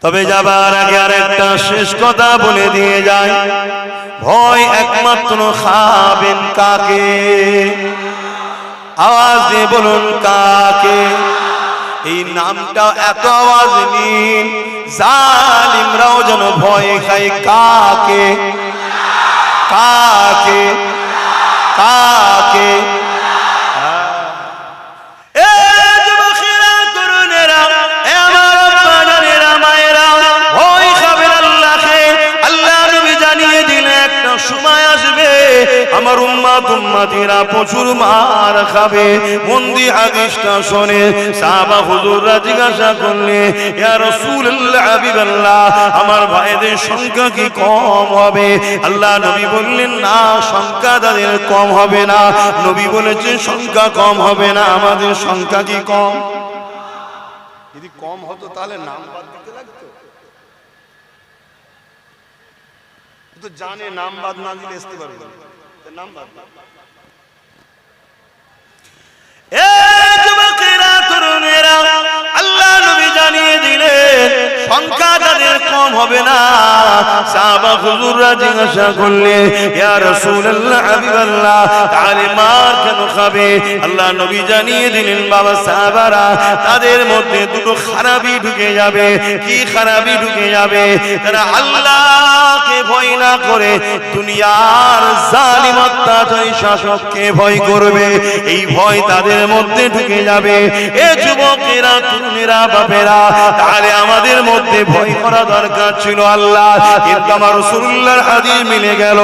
তবে যাবার আগে আরেকটা শেষ কথা বলে দিয়ে যায়, ভয় একমাত্র খাবেন কাকে? আওয়াজ দিয়ে বলুন কাকে? এই নামটা এত আওয়াজ নিন, জালিমরাও যেন ভয় খায় কাকে? কাকে? কাকে? সময় আসবে আমার উম্মতিরা প্রচুর মার খাবে। মন্দি হাদিসটা শুনে সাহাবা হুজুররা জিজ্ঞাসা করলে, ইয়া রাসূলুল্লাহ হাবিবাল্লাহ, আমার ভাইদের সংখ্যা কি কম হবে? আল্লাহ নবী বললেন, না, সংখ্যা তাদের কম হবে না। নবী বলেছেন সংখ্যা কম হবে না, আমাদের সংখ্যা কি কম? যদি কম হতো তাহলে নাম বাদ দিতে লাগতো। তো জানে নাম বাদ না দিলে আসতে পারবে না, নাম বাদ। এ যুবকেরা, তরুণেরা, আল্লাহ নবী জানিয়ে দিলেন সংখ্যা তাদের কম হবে না। সাহাবা হুজুররা জিজ্ঞাসা করলে, ইয়া রাসূলুল্লাহ হাবিবাল্লাহ, তাহলে মার কেন খাবে? আল্লাহ নবী জানিয়ে দিলেন, বাবা সাহাবারা, তাদের মধ্যে দুটো খারাপি ঢুকে যাবে। কি খারাপি ঢুকে যাবে? তারা আল্লাহকে ভয় না করে দুনিয়ার জালিম অত্যাচারী শাসককে ভয় করবে। এই ভয় তাদের মধ্যে ঢুকে যাবে। এ যুবকেরা, তরুণেরা, বাপেরা, তাহলে আমাদের মধ্যে ভয় করা দরকার ছিল আল্লাহ, কিন্তু আমার রাসূলুল্লাহর হাদিস মিলে গেল।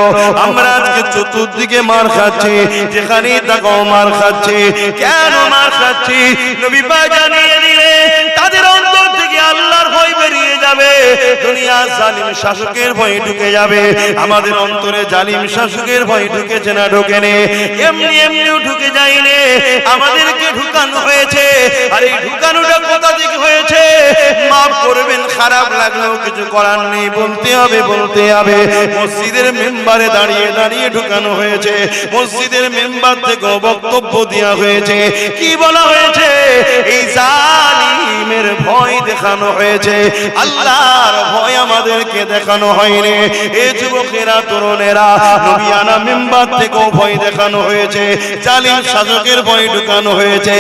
আমরা আজকে চতুর্দিকে মার খাচ্ছি, যেখানে তাকাও মার খাচ্ছি। কেন মার খাচ্ছি? নবী পাক জানিয়ে দিলে তাদের অন্তর থেকে আল্লাহর ভয় বেরিয়ে যাবে, দুনিয়ার জালিম শাসকের ভয় ঢুকে যাবে। আমাদের অন্তরে জালিম শাসকের ভয় ঢুকেছে না ঢোকেনি? এমনি এমনিও ঢুকে যায়নি, আমাদেরকে ঢুকানো হয়েছে। আর এই ঢুকানোটা কোথা থেকে হয়েছে? মাফ করবেন, খারাপ লাগলেও কিছু করার নেই, বলতে হবে, বলতে হবে। মসজিদের মেম্বারে দাঁড়িয়ে দাঁড়িয়ে ঢুকানো হয়েছে। মসজিদের মেম্বার থেকে বক্তব্য দেওয়া হয়েছে। কি বলা হয়েছে? এই জালিমের ভয় দেখানো হয়েছে, আল্লাহর ভয় আমাদেরকে দেখানো হয়নি। এ যুবকেরা, তরুণেরা, নবিয়ানা মেম্বার থেকেও ভয় দেখানো হয়েছে, জালিম শাসকের ভয় ঢুকানো হয়েছে।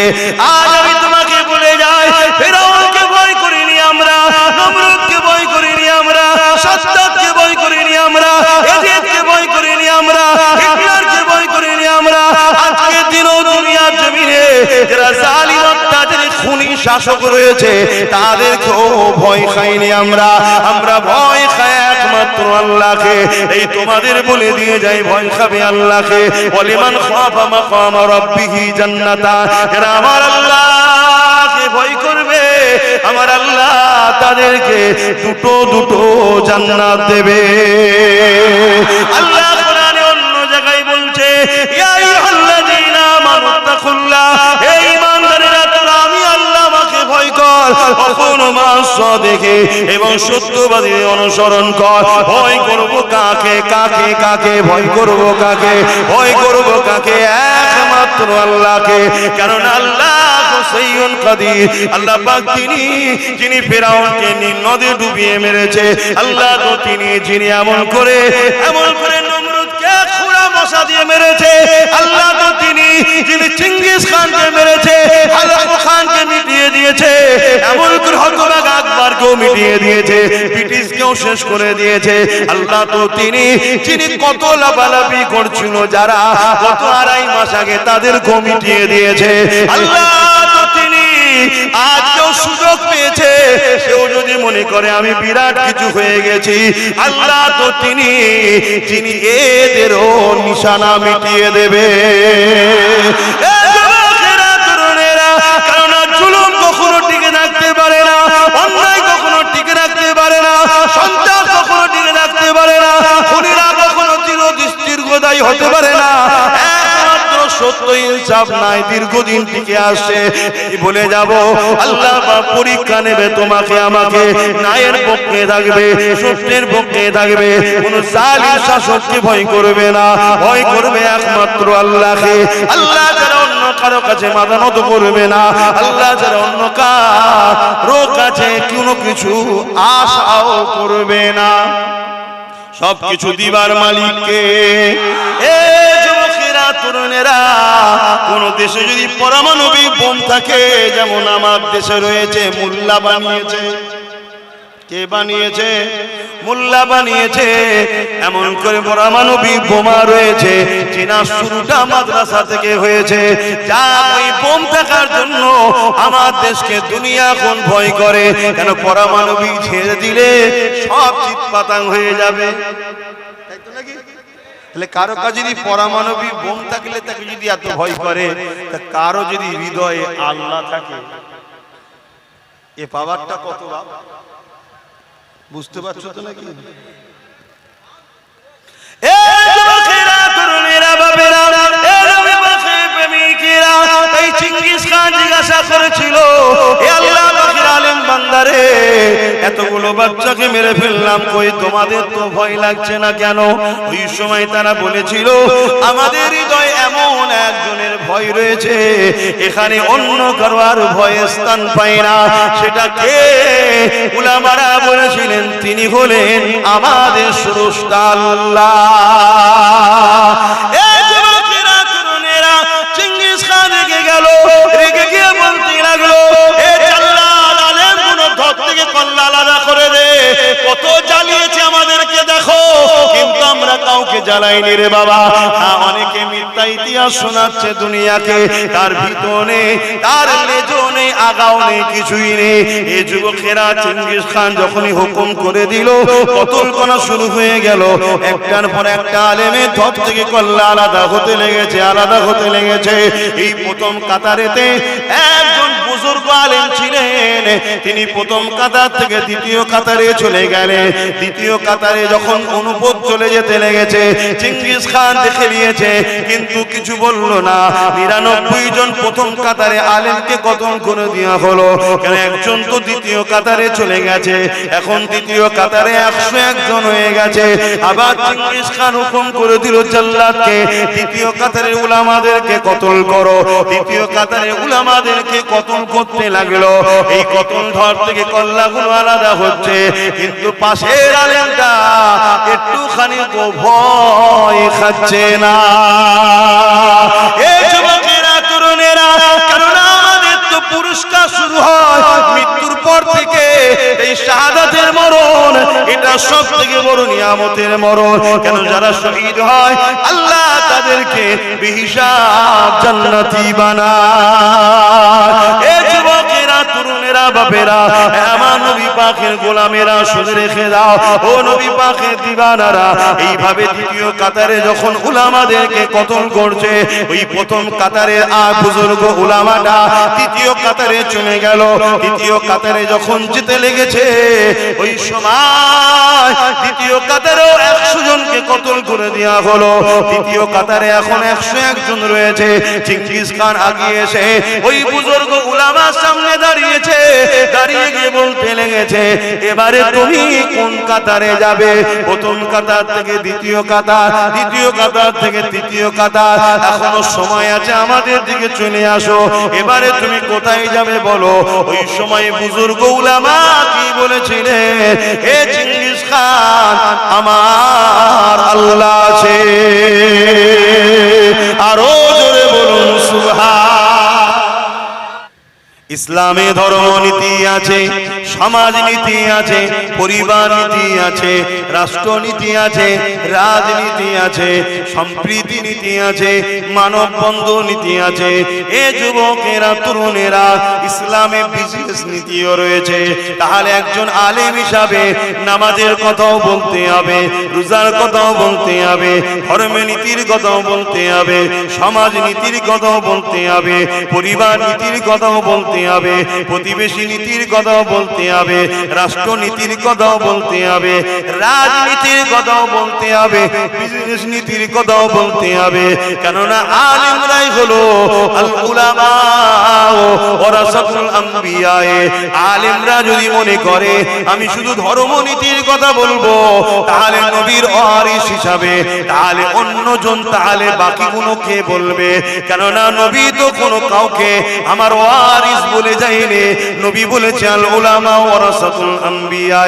আজ আমি তোমাকে বলে যাই, ফেরাউনকে ভয় করিনি আমরা, নমরুদকে ভয় করিনি আমরা, সাদ্দাতকে ভয় করিনি আমরা, ইয়াজিদকে ভয় করিনি আমরা, হিটলারকে ভয় করিনি আমরা। আজকে দিনও দুনিয়ার জমিনে যারা জালিম অত্যাচারী খুনি শাসক রয়েছে, তাদেরকেও ভয় খাইনি আমরা। আমরা ভয় খাই একমাত্র আল্লাহকে। এই তোমাদের বলে দিয়ে যাই, ভয় খাবে আল্লাহকে। ওয়ালিমান খাফা মাকাম রাব্বিহি জান্নাতা, যারা আমার আল্লাহকে ভয় করবে, আমার আল্লাহ তাদেরকে দুটো দুটো জান্নাত দেবে। আল্লাহ কোরআনে অন্য জায়গায় বলছে, ইয়া আইয়ুহাল্লাযীনা আমানু তাকুল্লাহ, হে ঈমানদারেরা, তোমরা আমি আল্লাহকে ভয় কর, অকুনু মা'আস সাদিকিন, এবং সত্যবাদীদের অনুসরণ কর। ভয় করব কাকে? কাকে? কাকে ভয় করব? কাকে ভয় করব? কাকে? একমাত্র আল্লাহকে। কারণ আল্লাহ হাসিয়ুন কাদির, আল্লাহ পাক তিনি যিনি ফেরাউনকে নীল নদে ডুবিয়ে মেরেছে। আল্লাহ তো তিনি যিনি এমন করে নমরুদকে খুরা মশা দিয়ে মেরেছে। আল্লাহ তো তিনি যিনি চেঙ্গিস খানকে মেরেছে, হালাকু খানকে মিটিয়ে দিয়েছে। এমন করে হতবাগ আকবরকেও মিটিয়ে দিয়েছে, ব্রিটিশকেও শেষ করে দিয়েছে। আল্লাহ তো তিনি যিনি কত লাফালাফি করছিল, যারা কত আড়াই মাস আগে তাদেরকেও মিটিয়ে দিয়েছে। আল্লাহ তো তিনি আজকেও সুযোগ পেয়েছে, সেও যদি মনে করে আমি বিরাট কিছু হয়ে গেছি, আল্লাহ তো তিনি যিনি এদেরও নিশানা মিটিয়ে দেবে। কারণ জুলুম কখনো টিকে থাকতে পারে না, অন্যায় কখনো টিকে রাখতে পারে না, সন্ত্রাস কখনো টিকে রাখতে পারে না, খুনিরা কখনো দীর্ঘদায়ী হতে পারে না। সত্য ইনসাফ নাই, দীর্ঘদিন টিকে আসে। বলে যাব, আল্লাহ পরীক্ষা নেবে তোমাকে আমাকে, ন্যায়ের পক্ষে থাকবে, সত্যের পক্ষে থাকবে। কোন জালিম শাসককে ভয় করবে না, ভয় করবে একমাত্র আল্লাহকে। আল্লাহ অন্য কারো কাছে মাথা নত করবে না। আল্লাহ ছাড়া অন্য কারো কাছে কোনো কিছু আশাও করবে না। সবকিছু দিবার মালিককে। এ যুবকেরা, তরুণেরা, কোন দেশে যদি পারমাণবিক বোম থাকে, যেমন আমার দেশে রয়েছে, মোল্লা বানিয়েছে। কে বানিয়েছে? মোল্লা বানিয়েছে। এমন করে পারমাণবিক বোমা রয়েছে, চীনা শুরুটা মাদ্রাসা থেকে হয়েছে। যা ওই বোম থাকার জন্য আমার দেশকে দুনিয়া এখন ভয় করে। কেন? পারমাণবিক ছেড়ে দিলে সব চিৎপাতাং হয়ে যাবে, তাই তো নাকি? তাহলে কারো কাছে যদি পারমাণবিক বোম থাকলে তাকে যদি এত ভয় করে, তা কারো যদি হৃদয়ে আল্লাহ থাকে, এ পাওয়ারটা কত বাবা, বুঝতে পারছো তো নাকি? এ যুবকেরা, তরুণেরা, বাবেরা, এ নবী পাকের প্রেমিকেরা, এই চিঙ্গিস খান জিজ্ঞাসা করেছিল, এ আল্লাহ পাকের আলেম বান্দারে, এতগুলো বাচ্চাকে মেরে ফেললাম, কই তোমাদের তো ভয় লাগছে না কেন? ওই সময় তারা বলেছিল, আমাদের হৃদয়ে এমন একজনের ভয় রয়েছে, এখানে অন্য কারো আর ভয়ে স্থান পায় না। সেটা কে? উলামারা বলেছিলেন, তিনি হলেন আমাদের স্রষ্টা আল্লাহ। এই যুবকেরা, তরুণেরা, চিঙ্গিস খান রেগে গেল, রেগে গিয়ে বলতে লাগলো, এ জাল্লাদ, আলেমগুলো ধর থেকে কল্লা আলাদা করে দে, কত জ্বালিয়েছে আমাদেরকে দেখো, কিন্তু আমরা কাউকে জ্বালাইনি রে বাবা। অনেকে মিথ্যা ইতিহাস শোনাচ্ছে দুনিয়াকে, তার ভিতর নেই, তার লেজও নেই, আগাও নেই, কিছুই নেই। এই যুবকেরা, চিঙ্গিস খান যখনই হুকুম করে দিল, কতল করা শুরু হয়ে গেল। একটার পর একটা আলেমের ধর থেকে কল্লা আলাদা হতে লেগেছে, আলাদা হতে লেগেছে। এই প্রথম কাতারেতে একজন বুজুর্গ আলেম ছিলেন, তিনি প্রথম কাতার থেকে দ্বিতীয় কাতারে চলে গেলেন। দ্বিতীয় কাতারে যখন অনুপদ চলে যেতে লেগেছে, চিঙ্গিস খান দেখে নিয়েছে, কিন্তু কিছু বলল না। 99 জন প্রথম কাতারে আলেমকে কতল করে দেওয়া হলো, কেন? একজন তো দ্বিতীয় কাতারে চলে গেছে, এখন দ্বিতীয় কাতারে 101 জন হয়ে গেছে। আবার চিঙ্গিস খান হুকুম করে দিল জাল্লাদকে, দ্বিতীয় কাতারের উলামাদেরকে কতল করো। দ্বিতীয় কাতারে উলামাদেরকে কতল করতে লাগলো। এই কতল ধর থেকে কল্লাগুলো আলাদা হচ্ছে, কিন্তু পাশের আলেমটা একটুখানি তো ভয় খাচ্ছে না। এই যুবকেরা, তরুণেরা, কারণ আমাদের তো পুরস্কার শুরু হয় মৃত্যুর পর থেকে। এই শাহাদাতের মরণ, এটা সব থেকে বড় নিয়ামতের মরণ। কেন? যারা শহীদ হয়, আল্লাহ তাদেরকে বেহিসাব জান্নাতি বানায়। এই যুবকেরা, তরুণেরা, বাপেরা, আমার নবী পাকের গোলামেরা, শুনে রেখে দাও, ও নবী পাকের দিওয়ানারা, এইভাবে দ্বিতীয় কাতারে যখন উলামাদেরকে কতল করছে, ওই প্রথম কাতারে বুজুর্গ উলামাটা দ্বিতীয় কাতারে চলে গেল। দ্বিতীয় কাতারে যখন যেতে লেগেছে, ওই সময় দ্বিতীয় কাতারেও 100 জনকে কতল করে দেওয়া হলো। দ্বিতীয় কাতারে এখন 101 জন রয়েছে। চিঙ্গিস খান আগিয়ে এসে ওই বুজুর্গ উলামার সামনে দাঁড়িয়েছে, দাঁড়িয়ে গিয়ে বলতে লেগেছে, এবারে তুমি কোন কাতারে যাবে? প্রথম কাতার থেকে দ্বিতীয় কাতার, দ্বিতীয় কাতার থেকে তৃতীয় কাতার, এখনো সময় আছে, আমাদের দিকে চলে আসো, এবারে তুমি কোথায় যাবে বলো। ওই সময় বুজুর্গ উলামা কি বলেছিলেন? হে চিঙ্গিস খান, আমার আল্লাহ আছে। আরো জোরে বলুন সুবহান। ইসলামে ধর্মনীতি আছে, সমাজনীতি আছে, পরিবার নীতি আছে, রাষ্ট্রনীতি আছে, রাজনীতি আছে, সম্প্রীতি নীতি আছে, মানববন্ধ নীতি আছে। এ যুবকেরা, তরুণেরা, ইসলামে বিশেষ নীতিও রয়েছে। তাহলে একজন আলেম হিসাবে নামাজের কথাও বলতে হবে, রোজার কথাও বলতে হবে, ধর্মের নীতির কথাও বলতে হবে, সমাজ নীতির কথাও বলতে হবে, পরিবার নীতির কথাও বলতে হবে, প্রতিবেশী নীতির কথাও বলতে বলতে হবে, রাষ্ট্রনীতির কথাও বলতে হবে, রাজনীতির কথাও বলতে হবে, বিজনেস নীতির কথাও বলতে হবে। কেননা আলেমরাই হলো আল উলামা ওয়ারাসাতুল আম্বিয়া। আলেমরা যদি মনে করে আমি শুধু ধর্মনীতির কথা বলবো, তাহলে নবীর ওয়ারিস হিসাবে তাহলে অন্যজন তাহলে বাকিগুলো কে বলবে? কেননা নবী তো কোনো কাউকে আমার ওয়ারিস বলে যায়নি। নবী বলেছে আল উলামা ওয়ারাসাতুল আম্বিয়া,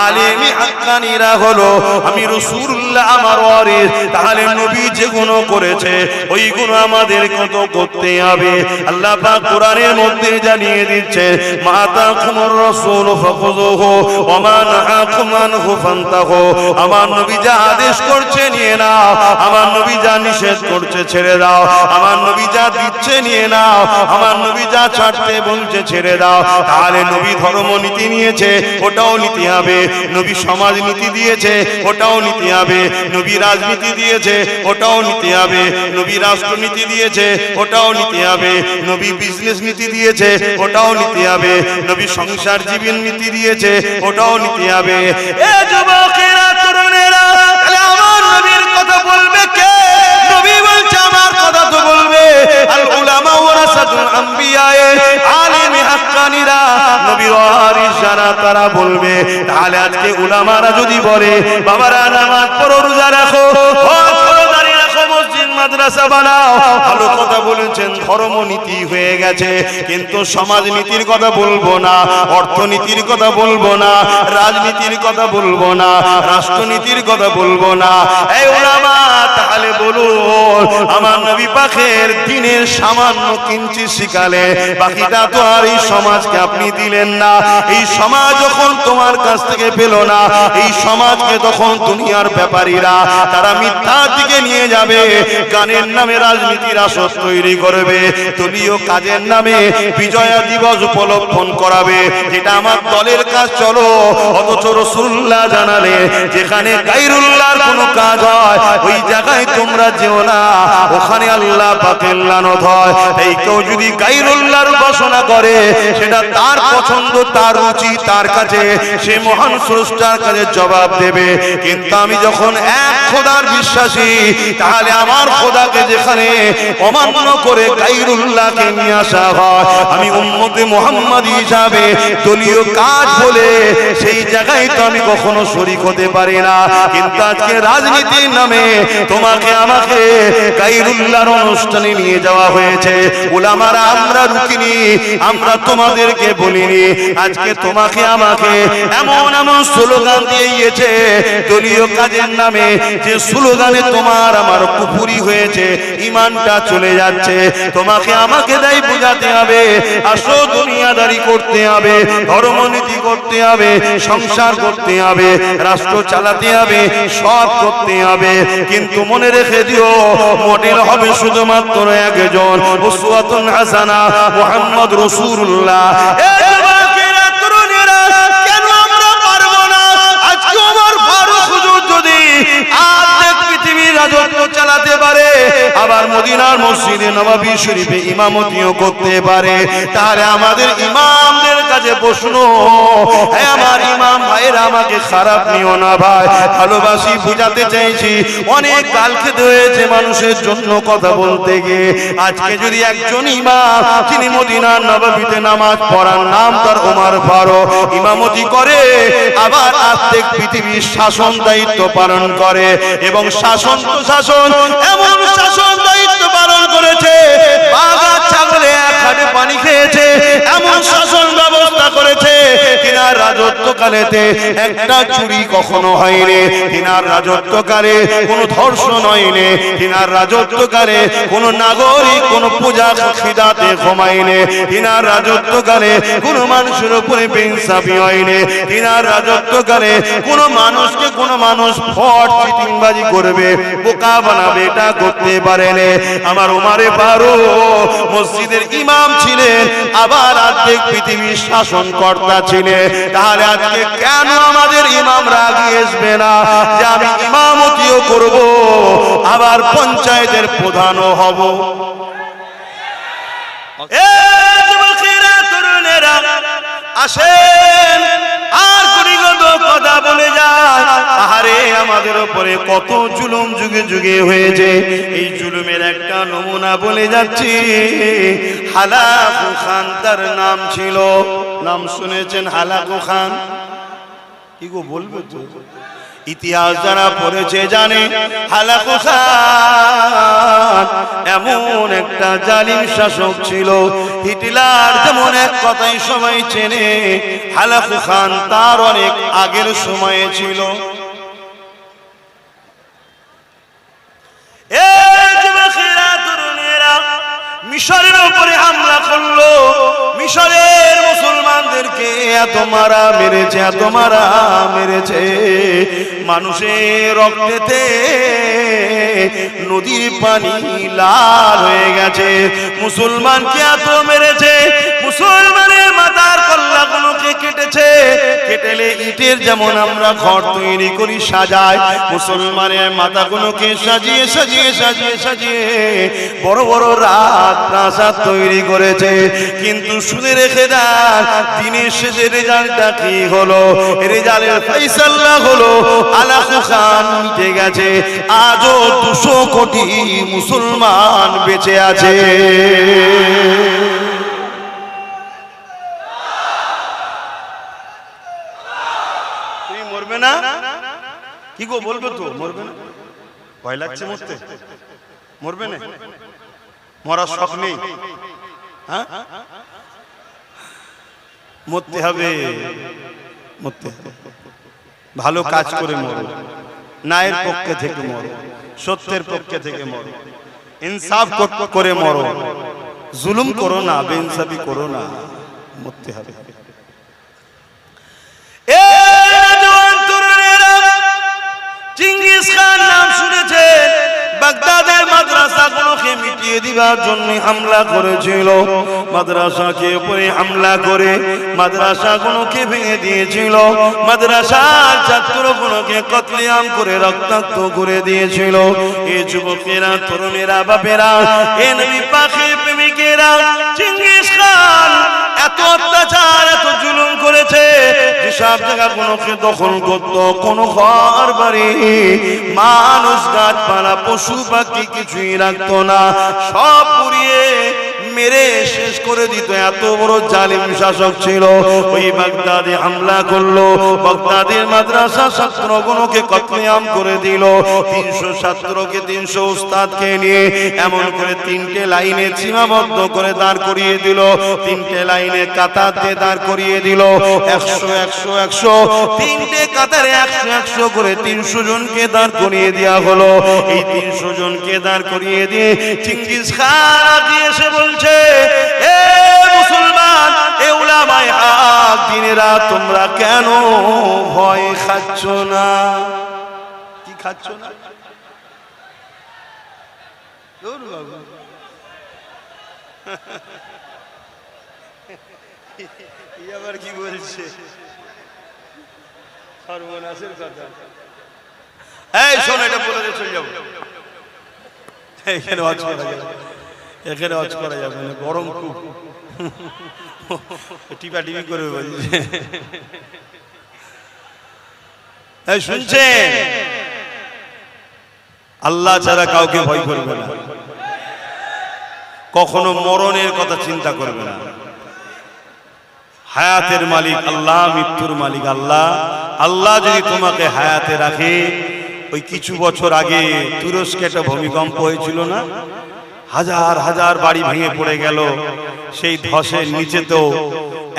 আলেমি হাক্কানীরা হলো আমি রাসূলুল্লাহ আমার ওয়ারিস। তাহলে নবী যেগুলো করেছে ওইগুলো আমাদের কত করতে হবে। আল্লাহ পাক কোরআনের মধ্যে জানিয়ে দিচ্ছে মা তাকুমুর রাসূল ফাখুযুহু ওয়া মা নাহাকুম আনহু ফান্তাহু। আমার নবী যা আদেশ করছে নিয়ে নাও, আমার নবী যা নিষেধ করছে ছেড়ে দাও, আমার নবী যা দিচ্ছে নিয়ে নাও, আমার নবী যা ছাড়তে বলছে ছেড়ে দাও। তাহলে নবী ধর্মনীতি নিয়েছে ওটাও নিতে হবে, নবী সমাজ নীতি দিয়েছে ওটাও নিতে হবে, নবী রাজনীতি দিয়েছে ওটাও নিতে হবে, নবী রাষ্ট্রনীতি দিয়েছে ওটাও নিতে হবে, নবী বিজনেস নীতি দিয়েছে ওটাও নিতে হবে, নবী সংসার জীবন নীতি দিয়েছে ওটাও নিতে হবে। এ যুবকেরা তরুণেরা, তাহলে আমার নবীর কথা বলবে কে? নবী বলছে আমার কথা তো বলবে আল উলামা ওয়ারাসাতুল আম্বিয়া, আলেমে হাক্কানীরা নবীর ওয়ারিস যারা তারা বলবে। তাহলে আজকে উলামারা যদি বলে বাবারা নামাজ পড়ো, রোজা রাখো, হজ করো, দাঁড়িয়ে রাখো, মসজিদ মাদ্রাসা বানাও, ভালো কথা বলেছেন, ধর্মনীতি হয়ে গেছে, কিন্তু সমাজনীতির কথা বলবো না, অর্থনীতির কথা বলবো না, রাজনীতির কথা বলবো না, রাষ্ট্রনীতির কথা বলবো না। এই উলামা তাহলে বলুন আমার নবী পাকের দিনের সামান্য কিঞ্চিৎ শিখালে বাকিটা তো আর এই সমাজকে আপনি দিলেন না। এই সমাজ যখন তোমার কাছ থেকে পেল না, এই সমাজকে তখন দুনিয়ার ব্যাপারীরা তারা মিথ্যার দিকে নিয়ে যাবে, গানের নামে রাজনীতির আসর তৈরি করবে, দলীয় কাজের নামে বিজয়া দিবস উপলক্ষণ করাবে, যেটা আমার দলের কাজ চলো। অথচ রাসূলুল্লাহ জানালে যেখানে গায়রুল্লাহর কোনো কাজ হয় ওই জায়গায় তোমরা যেও না, ওখানে আল্লাহ পাকের লানত হয়। এই কেউ যদি গায়রুল্লাহর উপাসনা করে সেটা তার পছন্দ, তার রুচি, তার কাছে সে মহান স্রষ্টার কাছে জবাব দেবে। কিন্তু আমি যখন এক খোদার বিশ্বাসী, তাহলে আমার খোদাকে যেখানে অমান্য করে গায়রুল্লাহকে নিয়ে আসা হয়, আমি উম্মতে মুহাম্মাদী হিসাবে দলীয় কাজ বলে সেই জায়গায় তো আমি কখনো শরীক হতে পারি না। কিন্তু আজকে রাজনীতির নামে তোমাকে আমাকে গায়রুল্লাহর অনুষ্ঠানে নিয়ে যাওয়া হয়েছে। উলামারা আমরা রুকিনি, আমরা তোমাদেরকে বলিনি, আজকে তোমাকে আমাকে এমন এমন স্লোগান দিয়েছে দলীয় কাজের নামে, যে স্লোগানে তোমার আমার কুফরি হয়েছে, ঈমানটা চলে যাচ্ছে। তোমাকে আমাকে তাই বুঝাতে হবে, আসো দুনিয়াদারি করতে হবে, ধর্মনীতি করতে হবে, সংসার করতে হবে, রাষ্ট্র চালাতে হবে, সব করতে হবে। কিন্তু মনে রেখে দিও মডেল হবে শুধুমাত্র একজন, উসওয়াতুন হাসানা মুহাম্মদ রাসূলুল্লাহ। কেন আমরা পারবো না? আজকে ওমর ফারুক হুজুর যদি আর্ধেক পৃথিবীর রাজত্ব চালাতে পারে, আবার মদিনার মসজিদে নববী শরীফে ইমামতিও করতে পারে, তাহলে আমাদের ইমামদের কাছে প্রশ্ন, হ্যাঁ আমার ইমাম ভাইরা আমাকে খারাপ নিও না ভাই, ভালোবাসি, বুঝাতে চাইছি, অনেক কাল খেতে হয়েছে মানুষের জন্য কথা বলতে গিয়ে। আজকে যদি একজন ইমাম যিনি মদিনার নববীতে নামাজ পড়ার নাম তার ওমর ফারুক ইমামতি করে, আবার আর্ধেক পৃথিবীর শাসন দায়িত্ব পালন করে, এবং শাসন তো শাসন, এমন শাসন দায়িত্ব পালন করেছে বাঘা ছাগলে এক হাঁটে পানি খেয়েছে, এমন শাসন ব্যবস্থা করেছে তিনার রাজত্বকালেতে একটা চুরি কখনো হয়নি, তিনার রাজত্বকালে কোনো ধর্ষণ হয়নি, তিনার রাজত্বকালে কোনো নাগরিক কোনো পূজা খিদাতে ঘুমায়নি, তিনার রাজত্বকালে কোনো মানুষের উপরে বেইনসাফি হয়নি, তিনার রাজত্বকালে কোনো মানুষকে কোনো মানুষ ফট চিটিংবাজি করবে, বোকা বানাবে, এটা করতে পারেনি। আমার ওমরে ফারুক মসজিদের ইমাম ছিলেন, আবার অর্ধেক পৃথিবীর শাসনকর্তা ছিলেন। তাহলে আজকে কেন আমাদের ইমামরা এগিয়ে আসবে না যে আমি ইমামতিও করব, আবার পঞ্চায়েতের প্রধানও হব? আসেন আর গুণীগত কথা বলে যায়। আহারে আমাদের উপরে কত জুলুম যুগে যুগে হয়েছে, এই জুলুমের একটা নমুনা বলে যাচ্ছি। হালাকু খান তার নাম ছিল, নাম শুনেছেন হালাকু খান? কি গো বলবে তো? ইতিহাস যারা পড়েছে জানে হালাকু খান এমন একটা জালিম শাসক ছিল। হিটলার যেমন এক কথাই সবাই চেনে, হালাকু খান তার অনেক আগের সময়ে ছিল। মিশরের উপরে হামলা করলো, মিশরের মুসলমানদেরকে এত মারা মেরেছে, এত মারা মেরেছে, মানুষের রক্তেতে নদীর পানি লাল হয়ে গেছে। মুসলমানকে এত মেরেছে, মুসলমানের মাথার কল্লাগুলোকে কেটেছে। কেটেলে ইটের যেমন আমরা ঘর তৈরি করি সাজাই, মুসলমানের মাথাগুলোকে সাজিয়ে সাজিয়ে সাজিয়ে সাজিয়ে বড় বড় রাত প্রাসাদ তৈরি করেছে। কিন্তু শুনে রেখে দেন, দিনের শেষে রেজাল্টটা কি হলো? রেজাল্টের ফাইসালা হলো হালাকু খান মিটে গেছে। আজও 200 কোটি মুসলমান বেঁচে আছে। তুমি মরবে না? কি গো বলবে তো? মরবে না? ভয় লাগছে মরতে? মরবে না? মরার শখ নেই? হ্যাঁ, মরতে হবে, মরতে হবে। ভালো কাজ করে মরো, ন্যায়ের পক্ষে থেকে মরো, সত্যের পক্ষে থেকে মরো, ইনসাফ করে মরো, জুলুম করো না, বেইনসাফি করো না, মরতে হবে। চেঙ্গিস খান নাম শুনেছেন? বাগদাদের মাদ্রাসাগুলোকে মিটিয়ে দিবার জন্য হামলা করেছিল। মাদ্রাসাকে উপরে হামলা করে মাদ্রাসাগুলোকে ভেঙে দিয়েছিল। মাদ্রাসার ছাত্রগুলোকে কতলেআম করে রক্তাক্ত করে দিয়েছিল। এই যুবকেরা, তরুণেরা, বাপেরা, এ নবী পাকের প্রেমিকেরা, চেঙ্গিস খান এত অত্যাচার, এত জুলুম করেছে। যেসব জায়গাগুলোকে দখল করত, কোনো ঘর বাড়ি, মানুষ, গাছপালা, পশু পাখি কিছুই রাখতো না, সব পুড়িয়ে মেরে শেষ করে দিত। এত বড় জালিম শাসক ছিল। ওই বাগদাদে হামলা করলো, বাগদাদের মাদ্রাসা ছাত্রগণকে কতলেআম করে দিল। 300 ছাত্রকে, 300 উস্তাদকে নিয়ে এমন করে 3টে লাইনে সীমাবদ্ধ করে দাঁড় করিয়ে দিল। 3টে লাইনে কাতার দিয়ে দাঁড় করিয়ে দিল। 100 100 100 3টে কাতারে 100 100 করে 300 জনকে দাঁড় করিয়ে দেওয়া হলো। এই 300 জনকে দাঁড় করিয়ে দিয়ে চেঙ্গিস খান আগিয়ে এসে বলছে, এ মুসলমান, এ উলামায়ে হক, দিনেরা, তোমরা কেন ভয় খাচ্ছ না? কি খাচ্ছ না? আবার কি বলছে? সর্বনাশের কথা। এই শোন, এটা বলে দিয়ে চলে যাবো। এখানে ওয়াজ করা যাবে, এখানে ওয়াজ করা যাবে না, গরম খুব, টিপা টিপি করবে বলছে। এই শুনছে, আল্লাহ ছাড়া কাউকে ভয় করবে না, কখনো মরণের কথা চিন্তা করবে না। হায়াতের মালিক আল্লাহ, মৃত্যুর মালিক আল্লাহ। আল্লাহ যদি তোমাকে হায়াতে রাখে, ওই কিছু বছর আগে তুরস্কে একটা ভূমিকম্প হয়েছিল না, হাজার হাজার বাড়ি ভেঙে পড়ে গেল। সেই ধসের নিচে তো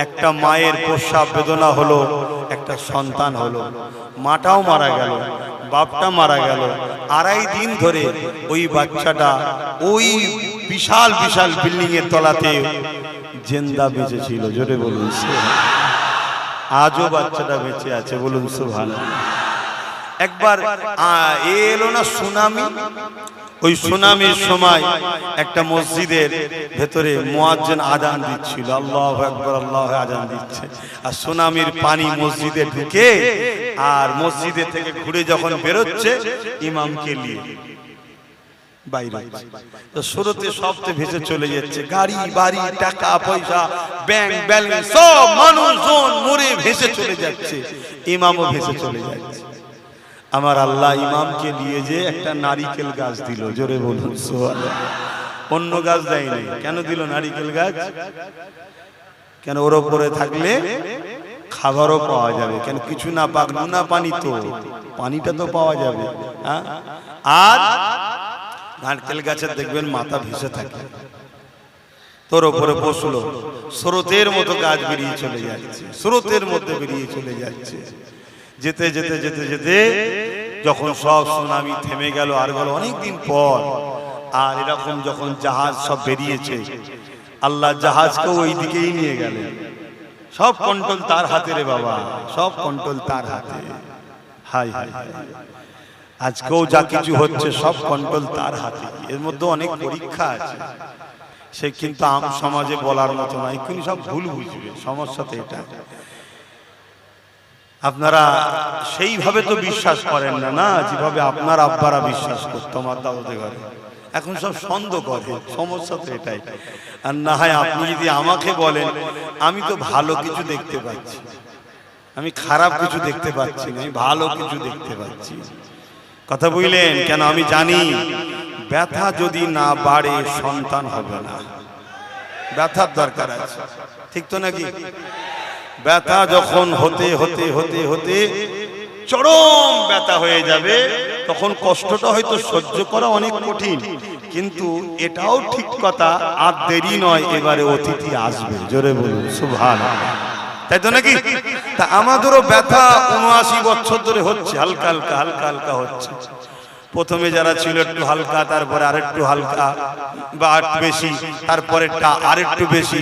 একটা মায়ের প্রস্রাব বেদনা হলো, একটা সন্তান হলো, মাটাও মারা গেল, বাপটা মারা গেল। 2.5 দিন ধরে ওই বাচ্চাটা ওই বিশাল বিশাল বিল্ডিং এর তলাতে জিন্দা বেঁচে ছিল। জোরে বলুন সুবহানাল্লাহ। আজও বাচ্চাটা বেঁচে আছে, বলুন সুবহানাল্লাহ। একবার এলো না সুনামি, ওই সুনামির সময় একটা মসজিদের ভেতরে মুয়াজ্জিন আযান দিচ্ছিল, আল্লাহু আকবার, আল্লাহু আযান দিচ্ছে, আর সুনামির পানি মসজিদে ঢুকে আর মসজিদে থেকে ঘুরে যখন বেরোচ্ছে ইমামকে নিয়ে, বাইরে। তো স্রোতে সবতে ভেসে চলে যাচ্ছে, গাড়ি বাড়ি টাকা পয়সা ব্যাংক ব্যালেন্স সব মানুষজন মরে ভেসে চলে যাচ্ছে, ইমামও ভেসে চলে যাচ্ছে। আমার আল্লাহ ইমামকে নিয়ে যে একটা নারিকেল গাছ দিল, জোরে বলুন সুবহানাল্লাহ। অন্য গাছ দেয়নি। কেন দিল নারিকেল গাছ? কেন ওর উপরে থাকলে খাবারও পাওয়া যাবে, কেন কিছু না পাক নুনা পানি তো পানিটা তো পাওয়া যাবে। আর নারকেল গাছের দেখবেন মাথা ভেসে থাকে, তোর উপরে বসলো, স্রোতের মতো গাছ বেরিয়ে চলে যাচ্ছে, স্রোতের মধ্যে বেরিয়ে চলে যাচ্ছে। যেতে যেতে যেতে যেতে যখন সব সুনামি থেমে গেল, আর গেল অনেকদিন পর, আর এরকম যখন জাহাজ সব বেরিয়েছে, আল্লাহ জাহাজকে ওই দিকেই নিয়ে গেলেন। সব কন্ট্রোল তার হাতে রে বাবা, সব কন্ট্রোল তার হাতে। হাই হাই, আজকেও যা কিছু হচ্ছে সব কন্ট্রোল তার হাতে। এর মধ্যে অনেক পরীক্ষা আছে, সে কিন্তু আম সমাজে বলার মতো নয়, কিন্তু সব ভুল বুঝবে। সমস্যা তো এটা, আপনারা সেইভাবে তো বিশ্বাস করেন না, না যেভাবে আপনার আব্বারা বিশ্বাস করতো আমার দাওয়াতে ঘরে। এখন সব সন্দেহ করে, সমস্যা তো এটাই। আর না হয় আপনি যদি আমাকে বলেন, আমি তো ভালো কিছু দেখতে পাচ্ছি, আমি খারাপ কিছু দেখতে পাচ্ছি না, আমি ভালো কিছু দেখতে পাচ্ছি। কথা বুঝলেন? কেন? আমি জানি ব্যথা যদি না বাড়ে সন্তান হবে না, ব্যথার দরকার আছে, ঠিক তো নাকি? ব্যথা যখন হতে হতে হতে হতে চরম ব্যথা হয়ে যাবে, তখন কষ্টটা হয়তো সহ্য করা অনেক কঠিন, কিন্তু এটাও ঠিক কথা, আর দেরি নয়, এবারে অতিথি আসবে। জোরে বলুন সুবহানাল্লাহ, তাই তো নাকি? তা আমাদেরও ব্যথা ৭৯ বছর ধরে হচ্ছে, হালকা হালকা হালকা হালকা হচ্ছে। প্রথমে যারা ছিল একটু হালকা, তারপরে আরেকটু হালকা বা একটু বেশি, তারপরেরটা আরেকটু বেশি,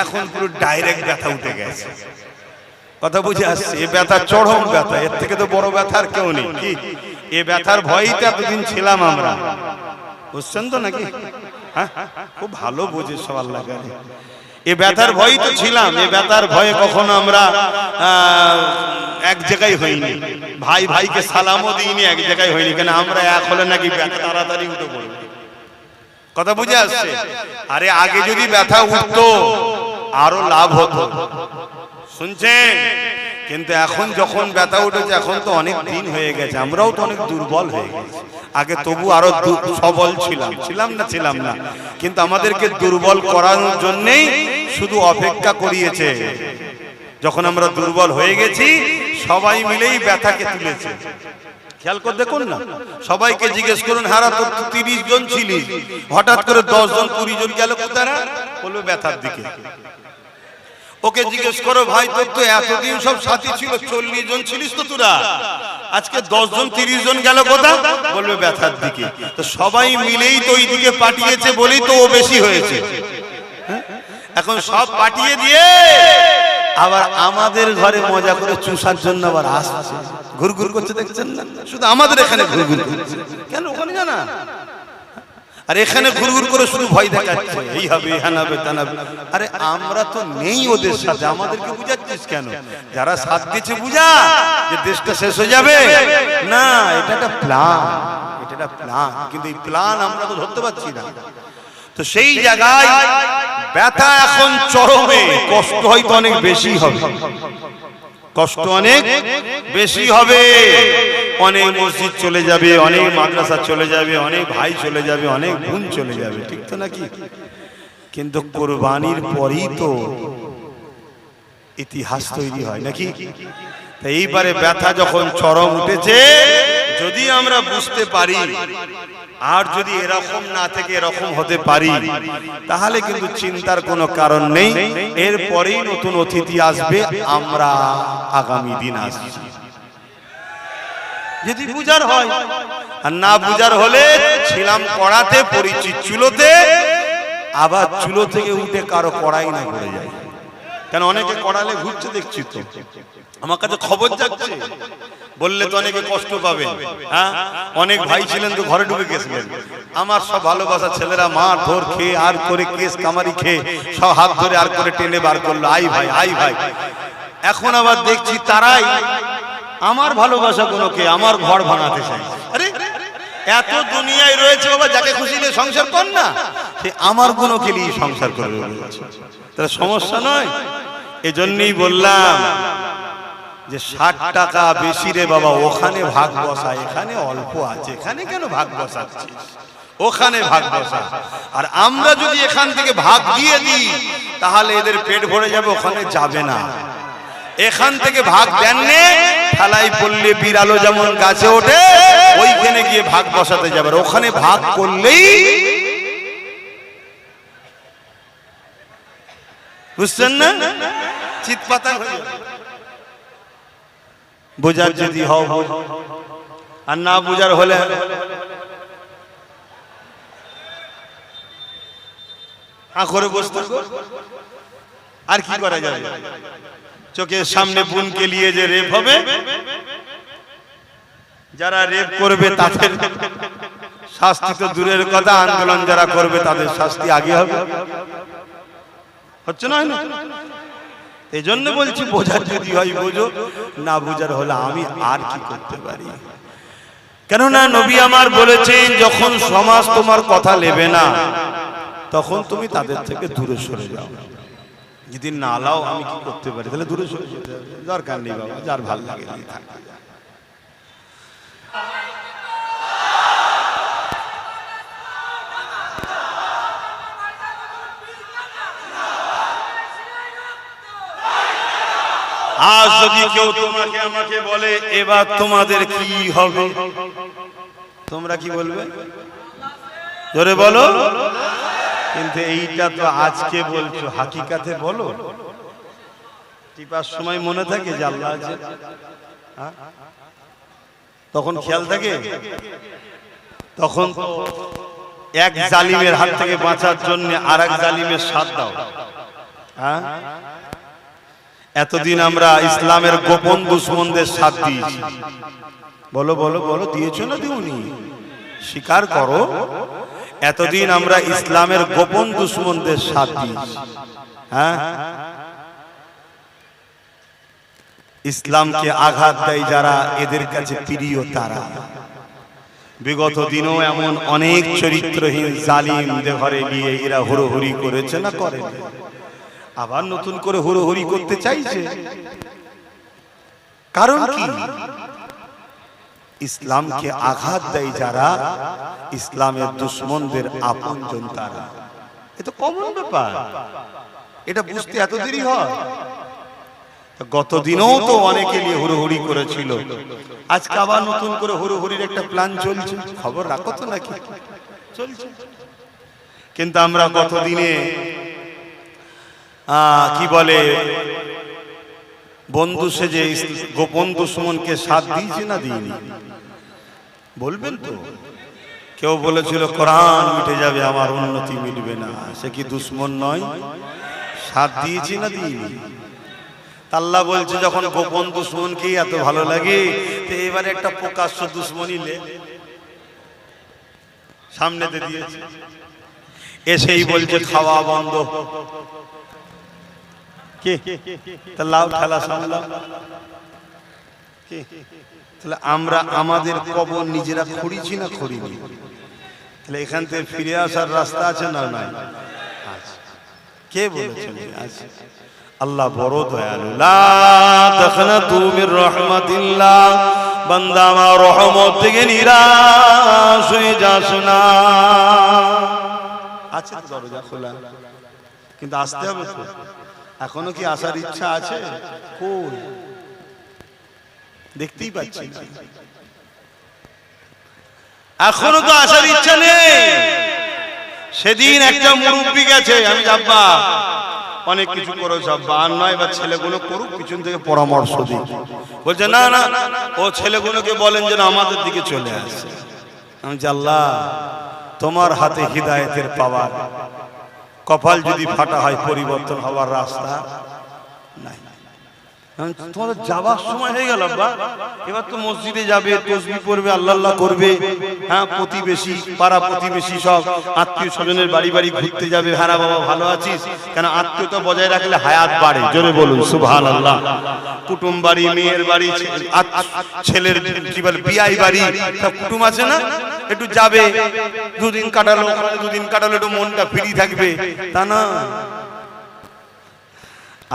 এখন পুরো ডাইরেক্ট ব্যথা উঠে গেছে। কথা বুঝে আসছে? এ ব্যথা চরম ব্যথা, এর থেকে তো বড় ব্যথার কেউ নেই। কি এ ব্যথার ভয়ই তো এতদিন ছিলাম আমরা, বুঝছেন তো নাকি? হ্যাঁ, খুব ভালো বোঝে সব আল্লাহ জানে। এ ব্যথার ভয়ই তো ছিলাম, এ ব্যথার ভয়ে কখনো আমরা এক জায়গায় হইনি, ভাই ভাইকে সালামও দিইনি, এক জায়গায় হইনি। কেন? আমরা এক হলে নাকি ব্যথা তাড়াতাড়ি উঠে পড়বে। কথা বুঝে আসছে? আরে আগে যদি ব্যথা উঠতো আরো লাভ হতো, শুনছেন? কিন্তু এখন যখন ব্যথা উঠেছে, এখন তো অনেক দিন হয়ে গেছে, আমরাও তো অনেক দুর্বল হয়ে গেছি। আগে তবু আরো সবল ছিলাম না, কিন্তু আমাদেরকে দুর্বল করানোর জন্যই শুধু অপেক্ষা করিয়েছে। যখন আমরা দুর্বল হয়ে গেছি, সবাই মিলেই ব্যথাকে তুলেছে। খেয়াল করে দেখুন না, সবাইকে জিজ্ঞেস করুন, হারা তোর 30 জন ছিলিস, হঠাৎ করে 10 জন 20 জন গেল কোথায়? বলবে ব্যথার দিকে। ওকে জিজ্ঞেস করো, ভাই তোর তো এতদিন সব সাথী ছিল, 40 জন ছিলিস তো তোরা, আজকে 10 জন 30 জন গেল কোথায়? বলবে ব্যথার দিকে। তো সবাই মিলেই তো ওই দিকে পাঠিয়েছে বলেই তো ও বেশি হয়েছে। এখন সব পাঠিয়ে দিয়ে আবার আমাদের ঘরে মজা করে চুষার জন্য আবার আসছে, ঘুরঘুর করছে, দেখছেন না? শুধু আমাদের এখানে ঘুরঘুর করছে, কেন? ওখানে জানা, আর এখানে ঘুরঘুর করে শুধু ভয় দেখাচ্ছে, এই হবে হানাবে তানাবে। আরে আমরা তো নেই ওদের সাথে, আমাদেরকে বুঝাচ্ছিস কেন? যারা সাথ দিচ্ছে বুঝা যে দেশটা শেষ হয়ে যাবে না, এটা একটা প্ল্যান, এটা একটা প্ল্যান, কিন্তু এই প্ল্যান আমরা তো ধরতে পারছি না। তো সেই জায়গায় ব্যথা এখন চরমে, কষ্ট হয়তো অনেক বেশি হবে, কষ্ট অনেক বেশি হবে। অনেক মসজিদ চলে যাবে, অনেক মাদ্রাসা চলে যাবে, অনেক ভাই চলে যাবে, অনেক বোন চলে যাবে, ঠিক তো নাকি? কিন্তু কুরবানির পরেই তো ইতিহাস তৈরি হয় নাকি? তাই এইবারে ব্যথা যখন চরম উঠেছে, যদি আমরা বুঝতে পারি আর যদি এরকম না থেকে এরকম হতে পারি, তাহলে কিন্তু চিন্তার কোনো কারণ নেই। এরপরেই নতুন অতিথি আসবে, আমরা আগামী দিন আসছি। যদি বুঝার হয়, আর না বুঝার হলে ছিলাম কড়াতে, পরিচিত চুলোতে, আবার চুলো থেকে উঠে কারো কড়াই না করে যায়। কেন? অনেকে কড়ালে ঘুরছে দেখছি তো, আমার কাছে খবর যাচ্ছে, বললে তো অনেকে কষ্ট পাবে। হ্যাঁ, অনেক ভাই ছিলেন তো ঘরে ঢুকে গেছিলেন, আমার সব ভালোবাসা ছেলেরা মার ধর খেয়ে আর করে কেস কামারি খেয়ে সব হাত ধরে আর করে টেনে বার করলো, আই ভাই আই ভাই। এখন আবার দেখছি তারাই আমার ভালোবাসা গুলোকে আমার ঘর ভাঙাতে চাই। আরে এত দুনিয়ায় রয়েছে বাবা, যাকে খুশি নিয়ে সংসার কর না, সে আমার গুণকে নিয়ে সংসার করবে বলেছে, তাহলে সমস্যা নয়। এজন্যই বললাম যে 60 টাকা বেশি রে বাবা, ওখানে ভাগ বসা, এখানে অল্প আছে, এখানে কেন ভাগ বসাচ্ছিস, ওখানে ভাগ বসা। আর আমরা যদি এখান থেকে ভাগ দিয়ে দিই তাহলে এদের পেট ভরে যাবে, ওখানে যাবে না। এখান থেকে ভাগ দেননি, ঠেলাই পড়লে বিড়ালো যেমন গাছে ওঠে, ওইখানে গিয়ে ভাগ বসাতে যাবে। ওখানে ভাগ করলেই, বুঝছেন না, চিৎপাতা হয়ে যাবে। বোঝার যদি হও আর না বোঝার হলে করে বসতে, আর কি করা যাবে। চোখের সামনে বোনকে নিয়ে যে রেপ হবে, যারা রেপ করবে তাদের শাস্তি তো দূরের কথা, আন্দোলন যারা করবে তাদের শাস্তি আগে হবে, হচ্ছে না? এই জন্য বলছি বোঝার যদি হয় বোঝো, না বোঝার হলে আমি আর কি করতে পারি। কেননা নবী আমার বলেছেন, যখন সমাজ তোমার কথা নেবে না তখন তুমি তাদের থেকে দূরে সরে যাও। যদি না লাও আমি কি করতে পারি, তাহলে দূরে সরে যেতে হবে, দরকার নেই বাবা, যার ভালো লাগে থাকে। আজ যদি কেউ তোমাকে আমাকে বলে এবার তোমাদের কি হবে, তোমরা কি বলবে? জোরে বলো। কিন্তু এইটা তো আজকে বলছো, হাকিকাতে বলো। টিপার সময় মনে থাকে যে আল্লাহ আছে, তখন খেয়াল থাকে? তখন এক জালিমের হাত থেকে বাঁচার জন্য আর এক জালিমের সাথ দাও। হ্যাঁ, এতদিন আমরা ইসলামের গোপন দুশমনদের সাথ দিয়েছি। বলো বলো বলো, দিয়েছো না দিওনি? স্বীকার করো। এতদিন আমরা ইসলামের গোপন দুশমনদের সাথ দিয়েছি। হ্যাঁ, ইসলামকে আঘাত দেয় যারা, এদের কাছে প্রিয় তারা। বিগত দিনও এমন অনেক চরিত্রহীন জালিমদের ঘরে নিয়ে এরা হুড়োহুড়ি করেছে না করে, আবার নতুন করে হুড়োহুড়ি করতে চাইছে। কারণ কি? ইসলামকে আঘাত দেয় যারা, ইসলামের দুশমনদের আপনজন তারা। এটা কমন ব্যাপার, এটা বুঝতে এত দেরি হয়? গত দিনও তো অনেকে নিয়ে হুড়োহুড়ি করেছিল, আজকে আবার নতুন করে হুড়োহুড়ির একটা প্ল্যান চলছে। খবর রাখো তো নাকি চলছে? কিন্তু আমরা গত দিনে কি বলে বন্ধু সেজে গোপন দুশমনকে সাথ দিয়েছি না দিইনি? বলবেন তো? কেউ বলেছিল কোরআন মিটে যাবে, আমার উন্নতি মিটবে না, সে কি দুশমন নয়? সাথ দিয়েছি না দিইনি? আল্লাহ বলছে যখন গোপন দুশমনকেই এত ভালো লাগে, তো এবারে একটা প্রকাশ্য দুশমনী সামনেতে দিয়েছে। এসেই বলছে খাওয়া বন্ধ। কে? লাউ খেলা সামলাও। তাহলে আমরা আমাদের কবর নিজেরা খুঁড়িছি না খুঁড়িনি? তাহলে এখান থেকে ফিরে আসার রাস্তা আছে না নাই? কে বলেছেন? আল্লাহ বড় দয়ালু। লা তাখনাতু মির রাহমাতিল্লাহ, বান্দা আমার রহমত থেকে নিরাশ হয়ে যাস না। আছে তো দরজা খোলা, কিন্তু আসতে হবে তো। এখনো কি আসার ইচ্ছা আছে? কই দেখতেই পাচ্ছি না, এখনো তো আসার ইচ্ছা নেই। সেদিন একটা মুরব্বী গেছে, আমি যাব্বা অনেক কিছু করো যাব্বা, আর নয় এবার ছেলেগুলো করুক, পিছন থেকে পরামর্শ দিই। বলছে না না, ও ছেলেগুলোকে বলেন যেন আমাদের দিকে চলে আসে। আমি আল্লাহ তোমার হাতে হিদায়েতের পাওয়ার, কপাল যদি ফাটা হয় পরিবর্তন হওয়ার রাস্তা নাই। তোমাদের যাবার সময় হয়ে গেল আব্বা, এবার তো মসজিদে যাবে, তাসবিহ পড়বে, আল্লাহ আল্লাহ করবে। হ্যাঁ, প্রতিবেশী, পাড়া প্রতিবেশী সব আত্মীয় স্বজনের বাড়ি বাড়ি ঘুরতে যাবে। হ্যাঁ বাবা ভালো আছিস, কেন আত্মীয়তা বজায় রাখলে হায়াত বাড়ে। জোরে বলুন সুবহানাল্লাহ। কুটুম বাড়ি, মেয়ের বাড়ি, ছেলের কি বলে বিয়াই বাড়ি, সব কুটুম আছে না, একটু যাবে, দুদিন কাটালো, একটু মনটা ফ্রি থাকবে, তা না,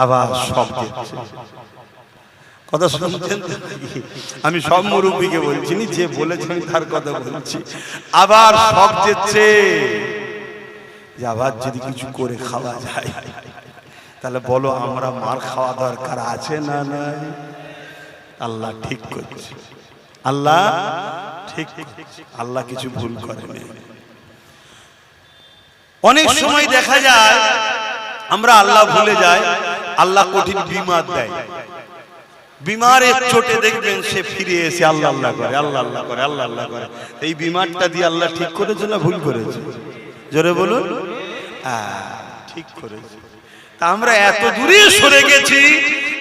আবার সব দেখছে। কথা শুনছেন? আমি সব মুরব্বীকে বলছি, যে বলেছেন তার কথা বলছি। আবার সব দিচ্ছে যে আবার যদি কিছু করে খাওয়া যায়, তাহলে বলো আমরা মার খাওয়া দরকার আছে না নাই? আল্লাহ ঠিক করছে, আল্লাহ ঠিক, আল্লাহ কিছু ভুল করেনি। অনেক সময় দেখা যায় আমরা আল্লাহ ভুলে যাই, আল্লাহ কঠিন বিমার দেয়। বিমারের চোটে দেখবেন সে ফিরে এসে আল্লাহ আল্লাহ করে, আল্লাহ আল্লাহ করে, আল্লাহ আল্লাহ করে। এই বিমারটা দিয়ে আল্লাহ ঠিক করেছে না ভুল করেছে? জোরে বলুন। ঠিক করেছে। তা আমরা এত দূরে সরে গেছি,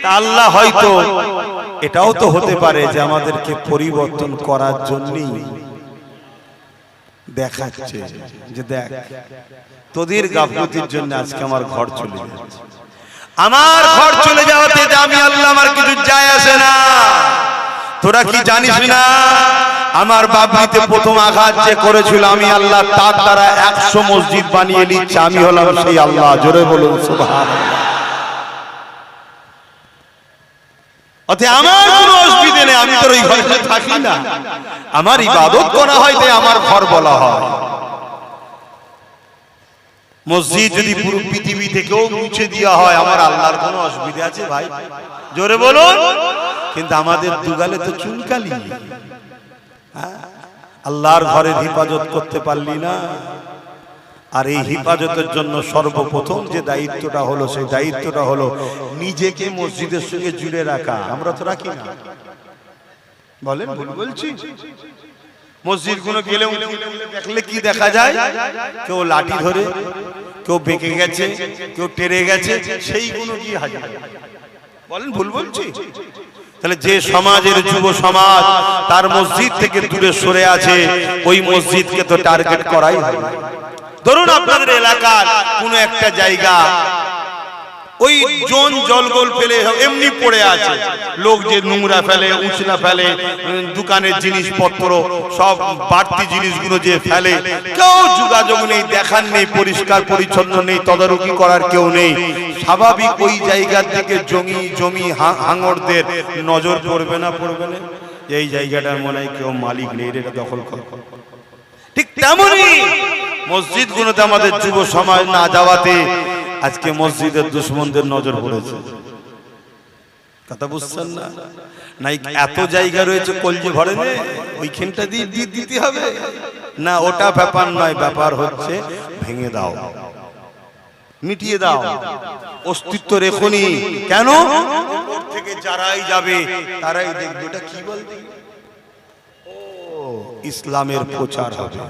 তা আল্লাহ হয়তো এটাও তো হতে পারে যে আমাদেরকে পরিবর্তন করার জন্যই দেখাচ্ছে যে দেখ তোদের গাফলতির জন্য আজকে আমার ঘর চলে যাচ্ছে। আমার ঘর চলে যাওয়াতে আমি আল্লাহ আমার কিছু যায় আসে না। তোরা কি জানিস না, আমার বাবলিতে প্রথম আঘাত যে করেছিল আমি আল্লাহ, তার দ্বারা 100 মসজিদ বানিয়ে নিচ্ছে। আমি হলাম সেই আল্লাহ। জোরে বলুন সুবহানাল্লাহ। অতএব আমার কোনো অসুবিধা নেই, আমি তোর ওই ঘরে থাকি না, আমার ইবাদত করা হয় তাই আমার ঘর বলা হয়। মসজিদ যদি পুরো পৃথিবী থেকেও মুছে দেওয়া হয়, আমার আল্লাহর কোনো অসুবিধা আছে ভাই? জোরে বলুন। কিন্তু আমাদের দুগালে তো চুনকালি, আল্লাহর ঘরের হেফাজত করতে পারলি না। আর এই হেফাজতের জন্য সর্বপ্রথম যে দায়িত্বটা হলো, সেই দায়িত্বটা হলো নিজেকে মসজিদের সঙ্গে জুড়ে রাখা। আমরা তো রাখি না, বলেন ভুল বলছি? মসজিদ গুলো গেলে দেখলে কি দেখা যায়, কেউ লাঠি ধরে, কেউ বেঁকে গেছে, কেউ টেরে গেছে, সেইগুলো কি হাজির। বলেন ভুল বলছি? তাহলে যে সমাজের যুব সমাজ তার মসজিদ থেকে দূরে সরে আছে, ওই মসজিদকে তো টার্গেট করাই হয়। ধরুন আপনাদের এলাকার কোনো একটা জায়গা ওই জলগোল ফেলে এমনি পড়ে আছে, লোক যে নোংরা ফেলে, উঁচনা ফেলে, দোকানের জিনিসপত্র সব বাড়তি জিনিসগুলো যে ফেলে, কেউ যোগাযোগ নেই, দেখার নেই, পরিষ্কার পরিচ্ছন্ন নেই, তদারকি করার কেউ নেই। স্বাভাবিক ওই জায়গা থেকে জমি হাঙরদের নজর পড়বে না, পড়বে না, এই জায়গাটার মনে হয় কেউ মালিক নেই, এটা দখল করে। ঠিক তেমনই মসজিদগুলোতে আমাদের যুব সমাজ না যাওয়াতে আজকে মসজিদের দুশমনদের নজর পড়েছে। কথা বুঝছেন না? নাই এত জায়গা রয়েছে কলজে ভরে নে, ওইখানটা দিয়ে দিতে হবে না, ওটা ব্যাপার নয়। ব্যাপার হচ্ছে ভেঙে দাও, মিটিয়ে দাও, অস্তিত্ব রেখনি। কেন? উপর থেকে যারাই যাবে তারাই দেখবে এটা কি বলতে, ও ইসলামের প্রচার হবে।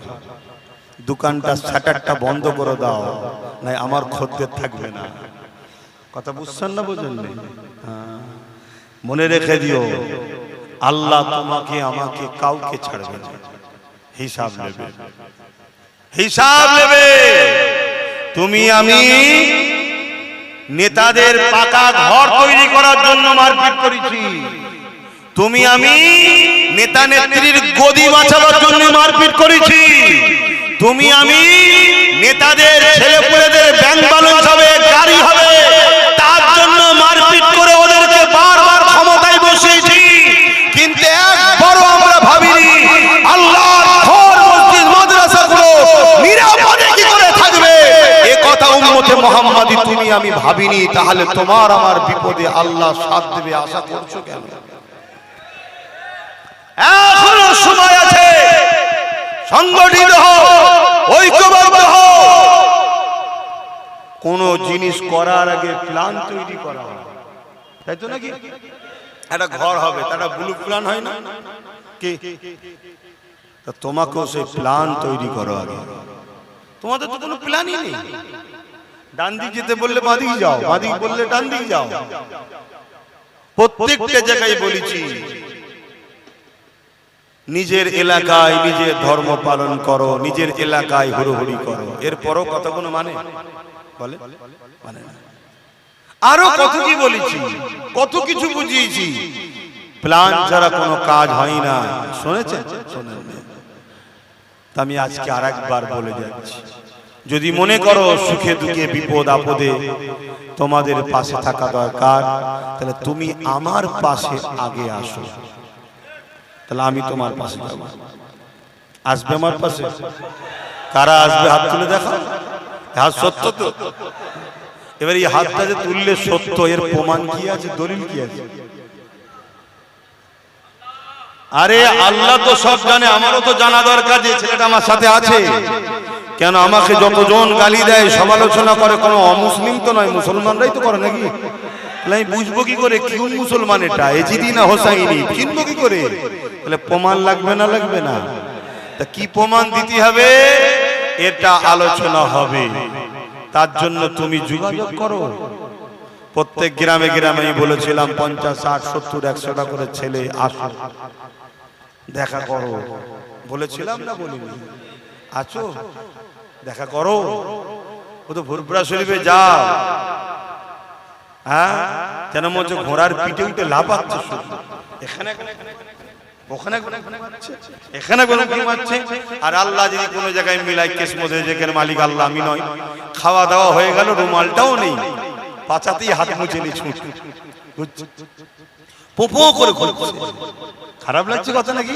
দোকানটা শাটারটা বন্ধ করে দাও, নাই আমার খদ্দের থাকবে না। কথা বুঝছেন না? বুঝেন না? মনে রেখে দিও, আল্লাহ তোমাকে আমাকে কাউকে ছাড়বে না, হিসাব নেবে, হিসাব নেবে। তুমি আমি নেতাদের পাকা ঘর তৈরি করার জন্য মারপিট করেছি, তুমি আমি নেতা নেত্রীর গদি বাঁচাবার জন্য মারপিট করেছি, তুমি আমি নেতাদের ছেলেপুলেদের ব্যাংক ব্যালেন্স হবে, গাড়ি হবে, তার জন্য মারপিট করে ওদেরকে বারবার ক্ষমতায় বসিয়েছি। কিন্তু একবারও আমরা ভাবিনি আল্লাহর ঘর মসজিদ মাদ্রাসাগুলো নিরাপদে কি করে থাকবে, এ কথা উম্মতে মুহাম্মাদি তুমি আমি ভাবিনি। তাহলে তোমার আমার বিপদে আল্লাহ সাথ দেবে আশা করছো কেন? এখনো সময় আছে, সংগঠিত হও, ঐক্যবদ্ধ হও। কোন জিনিস করার আগে প্ল্যান তৈরি করা হয়, তাই তো নাকি? একটা ঘর হবে, তার ব্লু প্ল্যান হয় না কি? তা তোমাকেও সেই প্ল্যান তৈরি করো আগে। তোমাদের তো কোনো প্ল্যানই নেই। ডান দিক যেতে বললে বাঁ দিকে যাও, বাঁ দিক বললে ডান দিকে যাও। প্রত্যেকটা জায়গায় বলেছি, নিজের এলাকায় নিজের ধর্ম পালন করো, নিজের এলাকায় হুড়োহুড়ি করো, এরপরও কথা কোনো মানে বলে মানে না। আরো কত কি বলেছি, কত কিছু বুঝিয়েছি, প্ল্যান ছাড়া কোনো কাজ হয় না। শুনেছেন? শোনেন? আমি আজকে আরেকবার বলে যাচ্ছি, যদি মনে করো সুখে দুঃখে বিপদ আপদে তোমাদের পাশে থাকা দরকার, তাহলে তুমি আমার পাশে আগে আসো, তাহলে আমি তোমার পাশে যাব। আসবে আমার পাশে? কারা আসবে হাত তুলে দেখো। হাত সত্য তো? এবার এই হাতটা যে তুললে সত্য, এর প্রমাণ কি আছে, দলিল কি আছে? আরে আল্লাহ তো সব জানে, আমারও তো জানা দরকার যে ছেলেটা আমার সাথে আছে। কেন আমাকে যতজন গালি দেয়, সমালোচনা করে, কোনো অমুসলিম তো নয়, মুসলমানরাই তো করে নাকি? আমি বুঝবো কি করে কোন মুসলমান এটা, এজিদি না হোসাইনি, চিনবো কি করে? তাহলে প্রমাণ লাগবে না লাগবে না? তা কি প্রমাণ দিতে হবে, এটা আলোচনা হবে। তার জন্য তুমি যোগাযোগ করো। প্রত্যেক গ্রামে গ্রামে আমি বলেছিলাম 50, 60, 70, 100টা করে ছেলে আসো, দেখা করো। বলেছিলাম না বলিনি? আছো, দেখা করো। ও তো ভুরপুরা শরীফে যাও, হ্যাঁ, কেন মনে ঘোড়ার পিঠে উঠে লাফাচ্ছে শুধু, এখানে ওখানে এখানে কোনো কি মারছে। আর আল্লাহ যদি কোনো জায়গায় মিলাই কিসমতে যেখানে মালিক আল্লাহ আমি নয়, খাওয়া দাওয়া হয়ে গেল, রুমালটাও নেই, পাচাতেই হাত মুছে নি, ছুট পোপো করে ঘুরছে। খারাপ লাগছে কথা নাকি?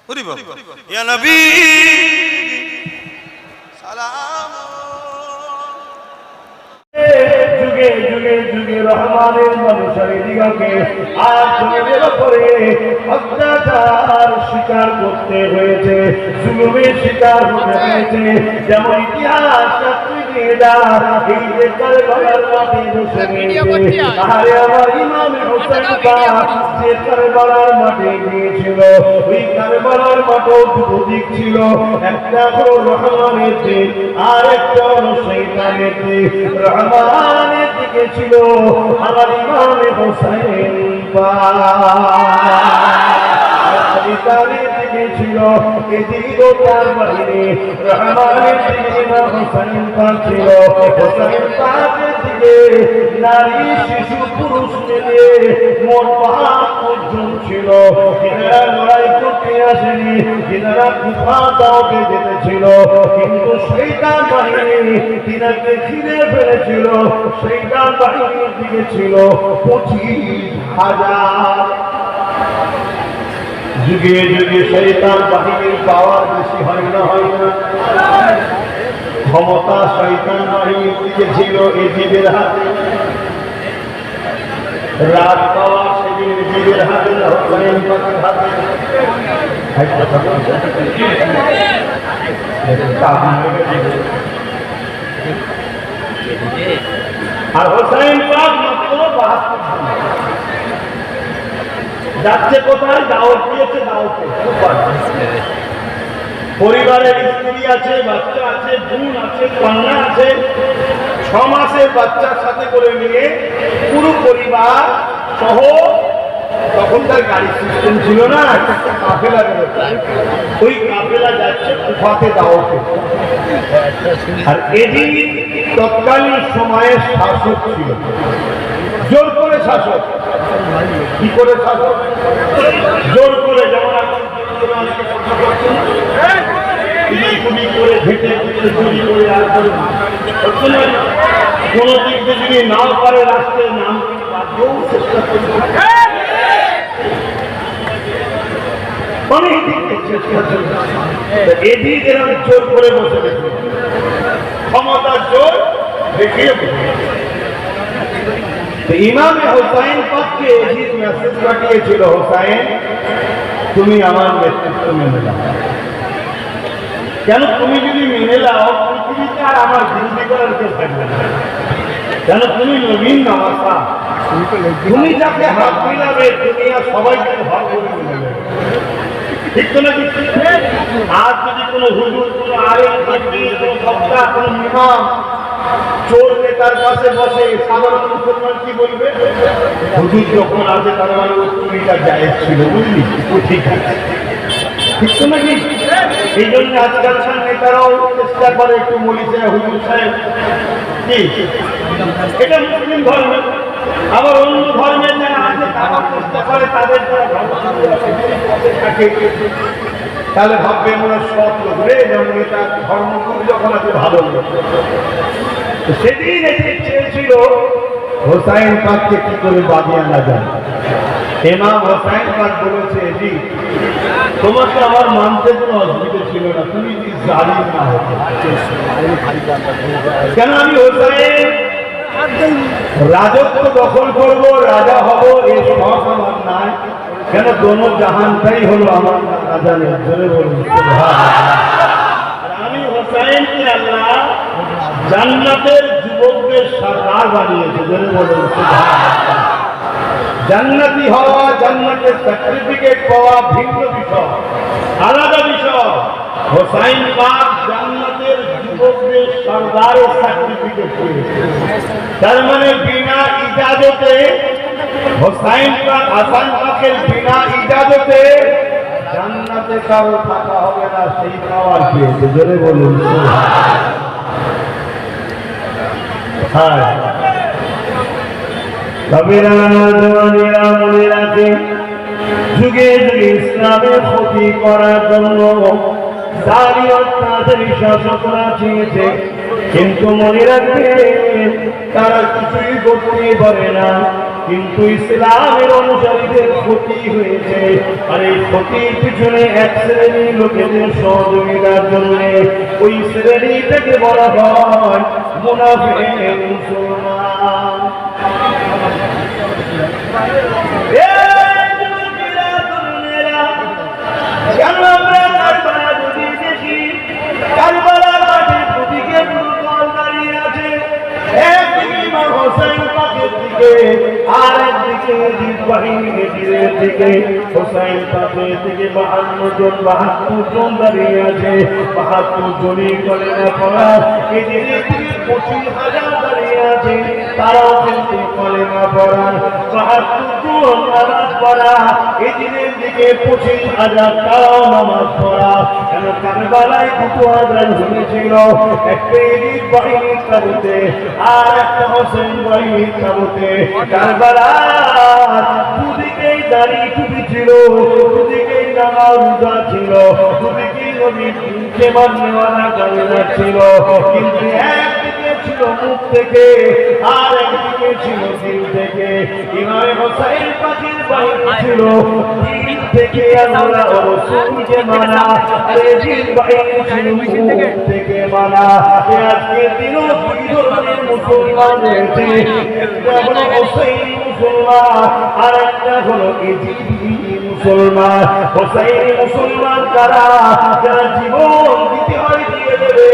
ওরে বাবা, ইয়া নবী সালাম। যুগে যুগে যুগে রহমানের মানুষের দিগকে আর জমিনের উপরে অত্যাচার স্বীকার করতে হয়েছে, জুলুমের শিকার হতে হয়েছে। যেমন ইতিহাস এই যে কারবালার মাঠে বসে রয়েছে, আরে আমার ইমাম হোসেন পাক যে কারবালার মাঠে গিয়েছিল, ওই কারবালার মাঠেও দুটো দিক ছিল, একটা হলো রহমানের দিক আর একটা হলো শয়তানের দিক। রহমানের দিকে ছিল আমার ইমাম হোসেন পাক, শয়তানের দিকে ছিল এদিক ও তার বাহিনী। রহমানের দিকে ইমাম হোসেন পাক ছিল, হোসেন পাকের দিকে নারী শিশু পুরুষ মিলিয়ে মোট 5 জন ছিল। এনারা লড়াই করতে আসেনি, এনারা কুফা দাওকে যেতেছিল, কিন্তু শয়তান বাহিনী তিনাকে ঘিরে ফেলেছিল। শয়তান বাহিনীর দিকে ছিল 25,000। যুগে যুগে শয়তান বাহিনীর পাওয়ার বেশি হয় না, হয় না? ক্ষমতা শয়তান বাহিনীর দিকে ছিল এজিদের হাতে, রাত পাওয়া সেদিন এজিদের হাতে, হোসেন পাকের হাতে। আর হোসেন পাক মাত্র 72 যাচ্ছে কোথায়? দাওয়াত দিয়েছে, দাওয়াতে পরিবারের স্ত্রী আছে, বাচ্চা আছে, বোন আছে, কন্যা আছে। 6 মাসের বাচ্চার সাথে করে নিয়ে পুরো পরিবার সহ, তখনকার গাড়ি সিস্টেম ছিল না, একটা কাফেলা বেরোতো, ওই কাফেলা যাচ্ছে কুফাতে দাওয়াতে। আর এদিন তৎকালীন সময়ের শাসক ছিল, জোর করে শাসক। কি করে শাসক? জোর করে, যেমন এখন করে ভেটে চুরি করে আর করে কোন দিক দিয়ে যদি নাও পারে রাষ্ট্রের নাম চেষ্টা করবে, অনেক দিক চেষ্টা চলবে। এদিক এরকম জোর করে বসে গেছে, ক্ষমতার জোর দেখিয়ে ইমাম হোসেন পাককে এজিদ মেসেজ পাঠিয়েছিল, হোসেন তুমি আমার নেতৃত্ব মেনে নাও। কেন? তুমি যদি মেনে নাও, পৃথিবীতে আর আমার বিরোধী করার কেউ থাকবে না। কেন? তুমি নবীন নওয়াসা, তুমি যাকে হাত মিলাবে দুনিয়া সবাইকে ভাগ করে মিলাবে, ঠিক তো নাকি? আর যদি কোনো হুজুর, কোনো আলেম, কোনো বক্তা, কোনো ইমাম চোর নেতার পাশে বসে সাধারণ মুসলমান কি বলবে? হুজুর যখন আছে তার মানে ওই চুরিটা জায়েজ ছিল, বুঝলি? ও ঠিক আছে, ঠিক তো নাকি? এই জন্য আজকালকার নেতারাও চেষ্টা করে একটু মলিছে হুজুর সাহেব কি এটা মুসলিম ধর্মে, আবার অন্য ধর্মের যারা আছে তারাও চেষ্টা করে তাদের দ্বারা থাকে, তাহলে ভাববে মনে সৎ লোক রে, যেমন নেতা ধর্মগুরু যখন আছে ভালো লোক। সেদিন এটি চেয়েছিল হোসাইন পাককে কি করে বাগিয়ে আনা যায়। ইমাম হোসাইন পাক বলেছে, জি তোমাকে আমার মানতে কোনো অসুবিধা ছিল না, তুমি যদি জালিম না হতো। কেন আমি হোসাইন রাজত্ব দখল করব, রাজা হব, এ সব আমার নাই। কেন দোনো জাহানটাই হলো আমার রাজানের, জোরে বলুন আমি হোসাইনকে আল্লাহ জান্নাতের যুবকদের সরদার বানিয়েছে, জোরে বলুন জান্নাতি হওয়া, জান্নাতের সার্টিফিকেট পাওয়া ভিন্ন বিষয়, আলাদা বিষয়। হোসাইন পাক জান্নাতের যুবকদের সরদারের সার্টিফিকেট পেয়েছে, তার মানে বিনা ইজাজতে হোসাইন পাক, হাসান পাকের বিনা ইজাজতে জান্নাতে কারো থাকা হবে না, সেই পাওয়ার পেয়েছে, জোরে বলুন হ্যাঁ। যুগে যুগে ইসলামের ক্ষতি করার জন্য তাদের শাসকরা চেয়েছে, কিন্তু মনে রাখবে তারা কিছুই করতে পারে না। কিন্তু ইসলামের অনুসারীদের ক্ষতি হয়েছে, আর এই ক্ষতির পিছনে এক শ্রেণীর লোকেদের সহযোগিতার জন্য ওই শ্রেণীটাকে বলা হয় মুনাফিক মুসলমান। কেন আমরা কারবালা যদি দেখি, কারবালার মাঠে দুদিকে দুর্বল দাঁড়িয়ে আছে, একদিকে ইমাম হোসেন পাকের দিকে, আর একদিকে জিদ বাহিনীর দিকে। হোসেন পাকের দিকে 72 জন দাঁড়িয়ে আছে, 72 জনই কলেমা পড়া। এদিকে 25,000 দাঁড়িয়ে আছে, তারাও কিন্তু কলেমা পড়া। 72 জন নামাজ পড়া, এদিনের দিকে 25,000 তারাও নামাজ পড়া। কেন কারবালায় 2,000 হয়েছিল, একটা ইজিদ বাহিনীর তাবুতে আর একটা হোসেন বাহিনীর তাবুতে। কারবালার দুদিকেই দাঁড়িয়ে টুপি ছিল, দুদিকেই নামাজ রোজা ছিল, দুদিকেই নবীর সেবার নেওয়ানা কালিমা ছিল, কিন্তু একদিকে ছিল মুখ থেকে আর একদিকে ছিল দিল থেকে। ইমাম হোসেন পাকের বাহিনী ছিল দিল থেকে আল্লাহ ও রাসূলকে মানা, আর জিদ বাহিনী ছিল মুখ থেকে মানা। আজকে দিনও দুই ধরনের মুসলমান রয়েছে, একটা হলো হোসেনি মুসলমান আর একটা হলো ইজিদি মুসলমান। হোসেনি মুসলমান কারা? যারা জীবন দিতে হয় দিয়ে দেবে,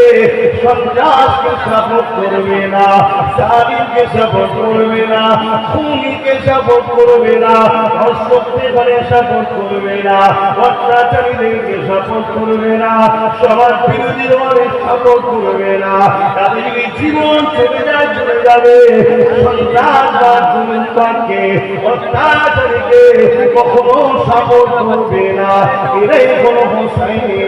সন্ত্রাসকে সাপোর্ট করবে না, জালিমকে সাপোর্ট করবে না, খুনিকে সাপোর্ট করবে না, অসত্যকে সাপোর্ট করবে না, অত্যাচারীদেরকে সাপোর্ট করবে না, সমাজ বিরোধী দলের সাপোর্ট করবে না। তাদের জীবন চলে যায়, চলে যাবে। সন্ত্রাসবাদ, জুলুমবাদকে, অত্যাচারীকে কখনো সাপোর্ট করবে না। এরাই হলো হোসেনি।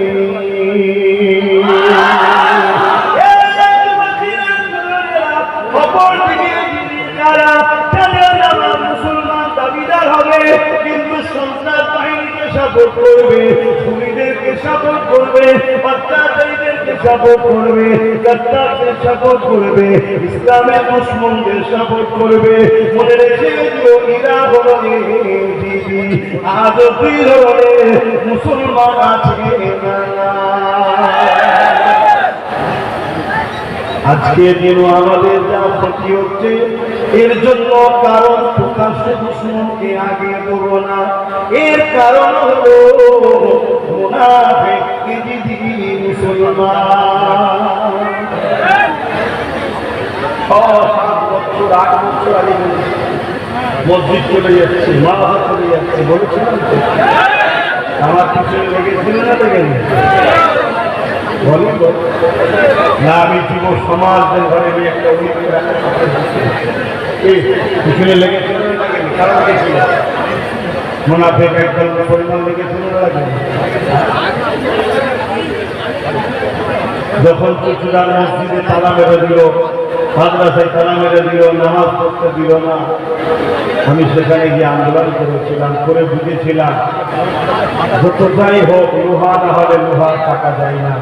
মুসলমান দাবিদার হবে, কিন্তু সন্ত্রাস বাহিনীকে সাপোর্ট করবে, খুনিদেরকে সাপোর্ট করবে, অত্যাচারীদেরকে সাপোর্ট করবে, গাদ্দারদের সাপোর্ট করবে, ইসলামের দুশমনদের সাপোর্ট করবে। মনে রেখে দিও, এরা হলো ইজিদি। আজও দুই ধরনের মুসলমান আছে না। আজকে দিন আমাদের যা ক্ষতি হচ্ছে, এর জন্য কারণ প্রকাশ্যে দুশমনকে আগে দেব না, এর কারণ হলো মুনাফিক ইজিদি মুসলমান। 6-7 বছর 8 বছর আগে মসজিদ চলে যাচ্ছে, মাদ্রাসা চলে যাচ্ছে বলেছিলাম তো, আমার পিছনে লেগেছিল না? দেখেন বলি না, আমি যুব সমাজের ঘরে নিয়ে একটা পিছনে লেগেছিল, কারণ লেগেছিল মুনাফিক একদম পরিমাণ লেগেছিল লাগে। যখন চুচুড়ার মসজিদে তালা মেরে দিল, মাদ্রাসায় তালা মেরে দিল, নামাজ পড়তে দিল না, আমি সেখানে গিয়ে আন্দোলন করেছিলাম, করে বুঝেছিলাম যত যাই হোক লোহা না হলে লোহার টাকা যায় না।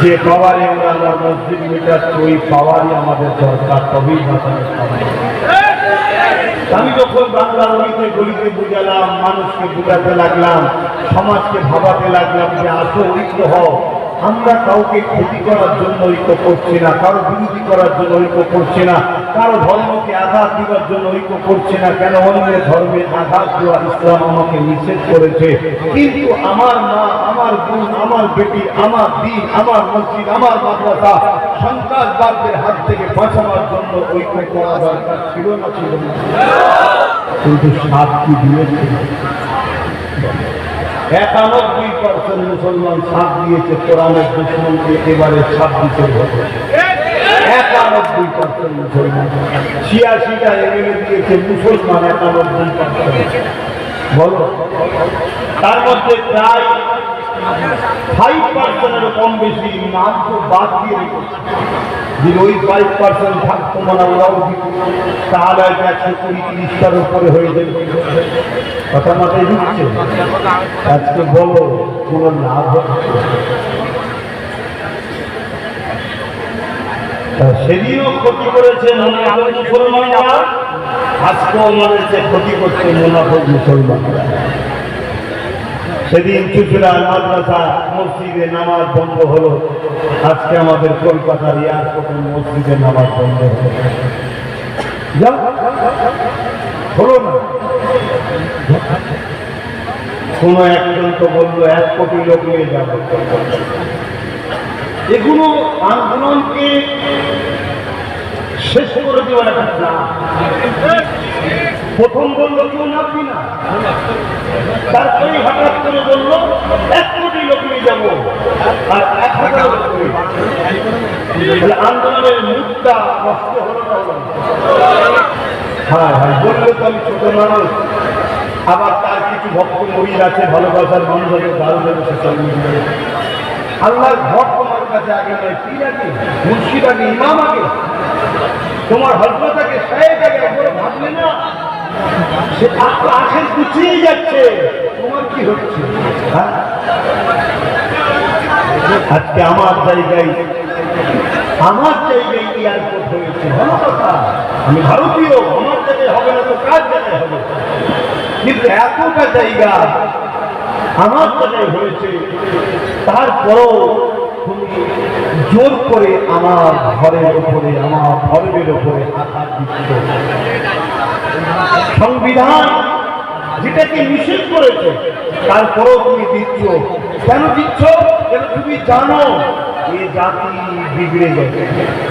যে পাওয়ারে আমরা আমার মসজিদ মিটাচ্ছি ওই পাওয়ারই আমাদের দরকার, তবেই বাঁচানোর সময়। আমি যখন বাংলা গলিতে গলিতে বুঝালাম, মানুষকে বুঝাতে লাগলাম, সমাজকে ভাবাতে লাগলাম যে আসো ঐক্য হও, আমরা কাউকে ক্ষতি করার জন্য ঐক্য করছি না, কারো বিরোধী করার জন্য ঐক্য করছি না, কারো ধর্মকে আঘাত দেওয়ার জন্য ঐক্য করছি না। কেন অন্যের ধর্মে আঘাত দেওয়া ইসলাম আমাকে নিষেধ করেছে, কিন্তু আমার মা, আমার বোন, আমার বেটি, আমার দিন, আমার মসজিদ, আমার মাদ্রাসা সন্ত্রাসবাদদের হাত থেকে বাঁচানোর জন্য ঐক্য করা দরকার ছিল না, ছিল না? কিন্তু সাক্ষী দিয়েছে 91% মুসলমান সাথ দিয়েছে কোরআনের দুশ্মনকে এবারে 26 ভোটে। 91% মুসলমান, 86টা এমএলএ দিয়েছে মুসলমান 91%। বলো, তার মধ্যে প্রায় 5%-এর কম বেশি নাম তো বাদ দিয়ে রেখেছে। যদি ওই 5% থাকতো মানে ওরাও দিত, তাহলে 120-30টার উপরে হয়ে যেত। কথা মাথায় ঢুকছে? আজকে বলো কোনো লাভ হচ্ছে? সেদিনও ক্ষতি করেছে মুসলমানরা, আজকেও আমাদেরকে ক্ষতি করছে মুনাফিক মুসলমানরা। সেদিন চুচুড়া মাদ্রাসা মসজিদে নামাজ বন্ধ হলো, আজকে আমাদের কলকাতার এয়ারপোর্টের মসজিদে নামাজ বন্ধ হলো না। কোন একজন তো বললো 1 কোটি লোক নিয়ে যাবে। এগুলো আন্দোলনকে শেষ করে দেওয়ার একটা, প্রথম বললো কেউ নামবি না, তারপরে হঠাৎ করে বললো 1 কোটি লোক নিয়ে যাবো আর 1000 লোক। আন্দোলনের মুখটা নষ্ট হলো না? হ্যাঁ হ্যাঁ, বললে তো আমি ছোট মানুষ, আবার তার কিছু ভক্ত মরিদ আছে, ভালোবাসার মানুষ আছে, দারু দেবে সোশ্যাল মিডিয়ায়। আল্লাহর ঘর তোমার কাছে আগে নয়, কি আগে? মুর্শিদ আগে, ইমাম আগে, তোমার হযরত আগে, শায়েখ আগে। একবার ভাবলে না সে আখের গুছিয়ে যাচ্ছে, তোমার কি হচ্ছে? আজকে আমার জায়গায় এয়ারপোর্ট হয়েছে, ভালো কথা, আমি ভারতীয়, আমার জায়গায় হবে না তো কার জায়গায় হবে? কিন্তু এতটা জায়গা আমার জায়গায় হয়েছে, তারপরও তুমি জোর করে আমার ঘরের উপরে, আমার ধর্মের উপরে আঘাত দিচ্ছ। সংবিধান যেটাকে নিষেধ করেছে তারপরও তুমি দিচ্ছ। কেন দিচ্ছ? কেন তুমি জানো এ জাতি বিগড়ে গেছে,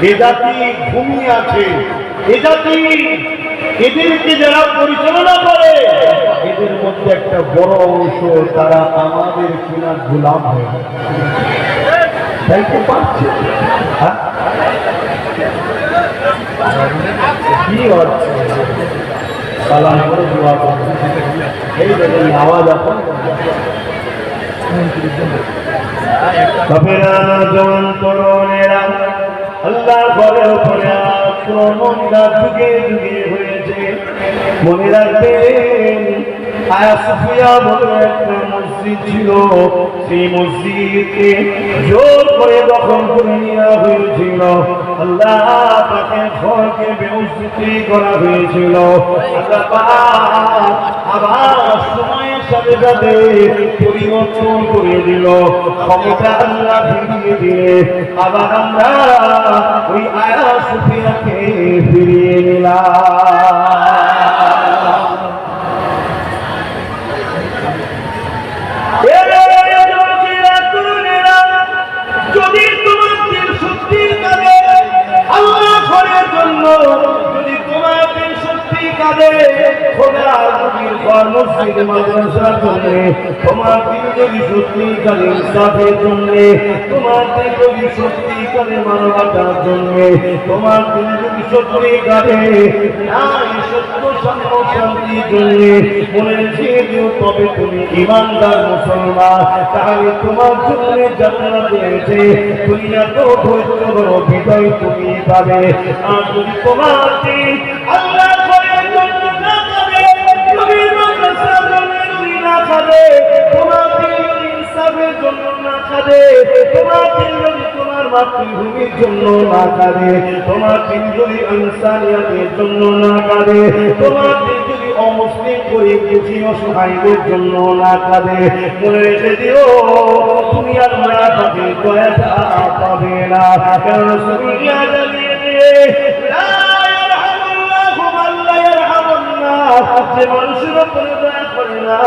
এ জাতি ঘুমিয়ে আছে, এ জাতি, এদেরকে যারা পরিচালনা করে এদের মধ্যে একটা বড় অংশ তারা আমাদের কিনা গোলাম হয়ে যাইতে পারছে। কি হচ্ছে? সালাম করে দোয়া করছে, এই দেখেন আওয়াজ আপনার জওয়ান তরুণেরা আল্লাহর ঘরের উপরে আক্রমণটা যুগে যুগে হয়েছে। মনে রাখবেন আয়া সুফিয়া বলে একটা মসজিদ ছিল, সেই মসজিদকে জোর করে দখল করে নেওয়া হয়েছিল। আল্লাহ তাকে ঘরকে বেউজ্জতি করা হয়েছিল। আল্লাহ পাক আবার সময়ের সাথে সাথে পরিবর্তন করে দিল, ক্ষমতা আল্লাহ ফিরিয়ে দিয়ে আবার আমরা ওই আয়া সুফিয়াকে ফিরিয়ে নিলাম। যদি তোমার দিল সত্যি কাঁদে আল্লাহ ঘরের জন্য, যদি তোমার দিল সত্যি কাঁদে খোদার নবীর ঘর মসজিদ মাদ্রাসার জন্য, জন্যে, তোমার দিন যদি সত্যিকারে ইনসাফের জন্যে, তোমার দিন যদি সত্যিকারে মানবতার জন্যে, তোমার দিন যদি সত্যিকারে সত্য শান্তির জন্যে মনে রেখে দিও, তবে তুমি ইমানদার মুসলমান, তাহলে তোমার জন্য জান্নাত রয়েছে। দুনিয়া তো ধৈর্য ধরো, বিজয় তুমি পাবে। আর যদি তোমার দিন আল্লাহ ঘরের জন্য না খাবে, তুমি মাদ্রাসার জন্য যদি না খাবে, তোমার দিন যদি ইনসাফের জন্য না খাবে, তোমার দিন যদি তোমার মাতৃভূমির জন্য না খাবে, তোমার দিন যদি ইনসানিয়াতের জন্য না খাবে, তোমার দিন যদি অমুসলিম গরিব দুঃখী অসহায়দের জন্য না খাবে, মনে রেখে দিও তুমি আর মায়া পাবে, দয়াটা পাবে না। কারণ সুরিয়া জ্বালিয়ে দিয়ে যে মানুষের উপরে দয়া করে না,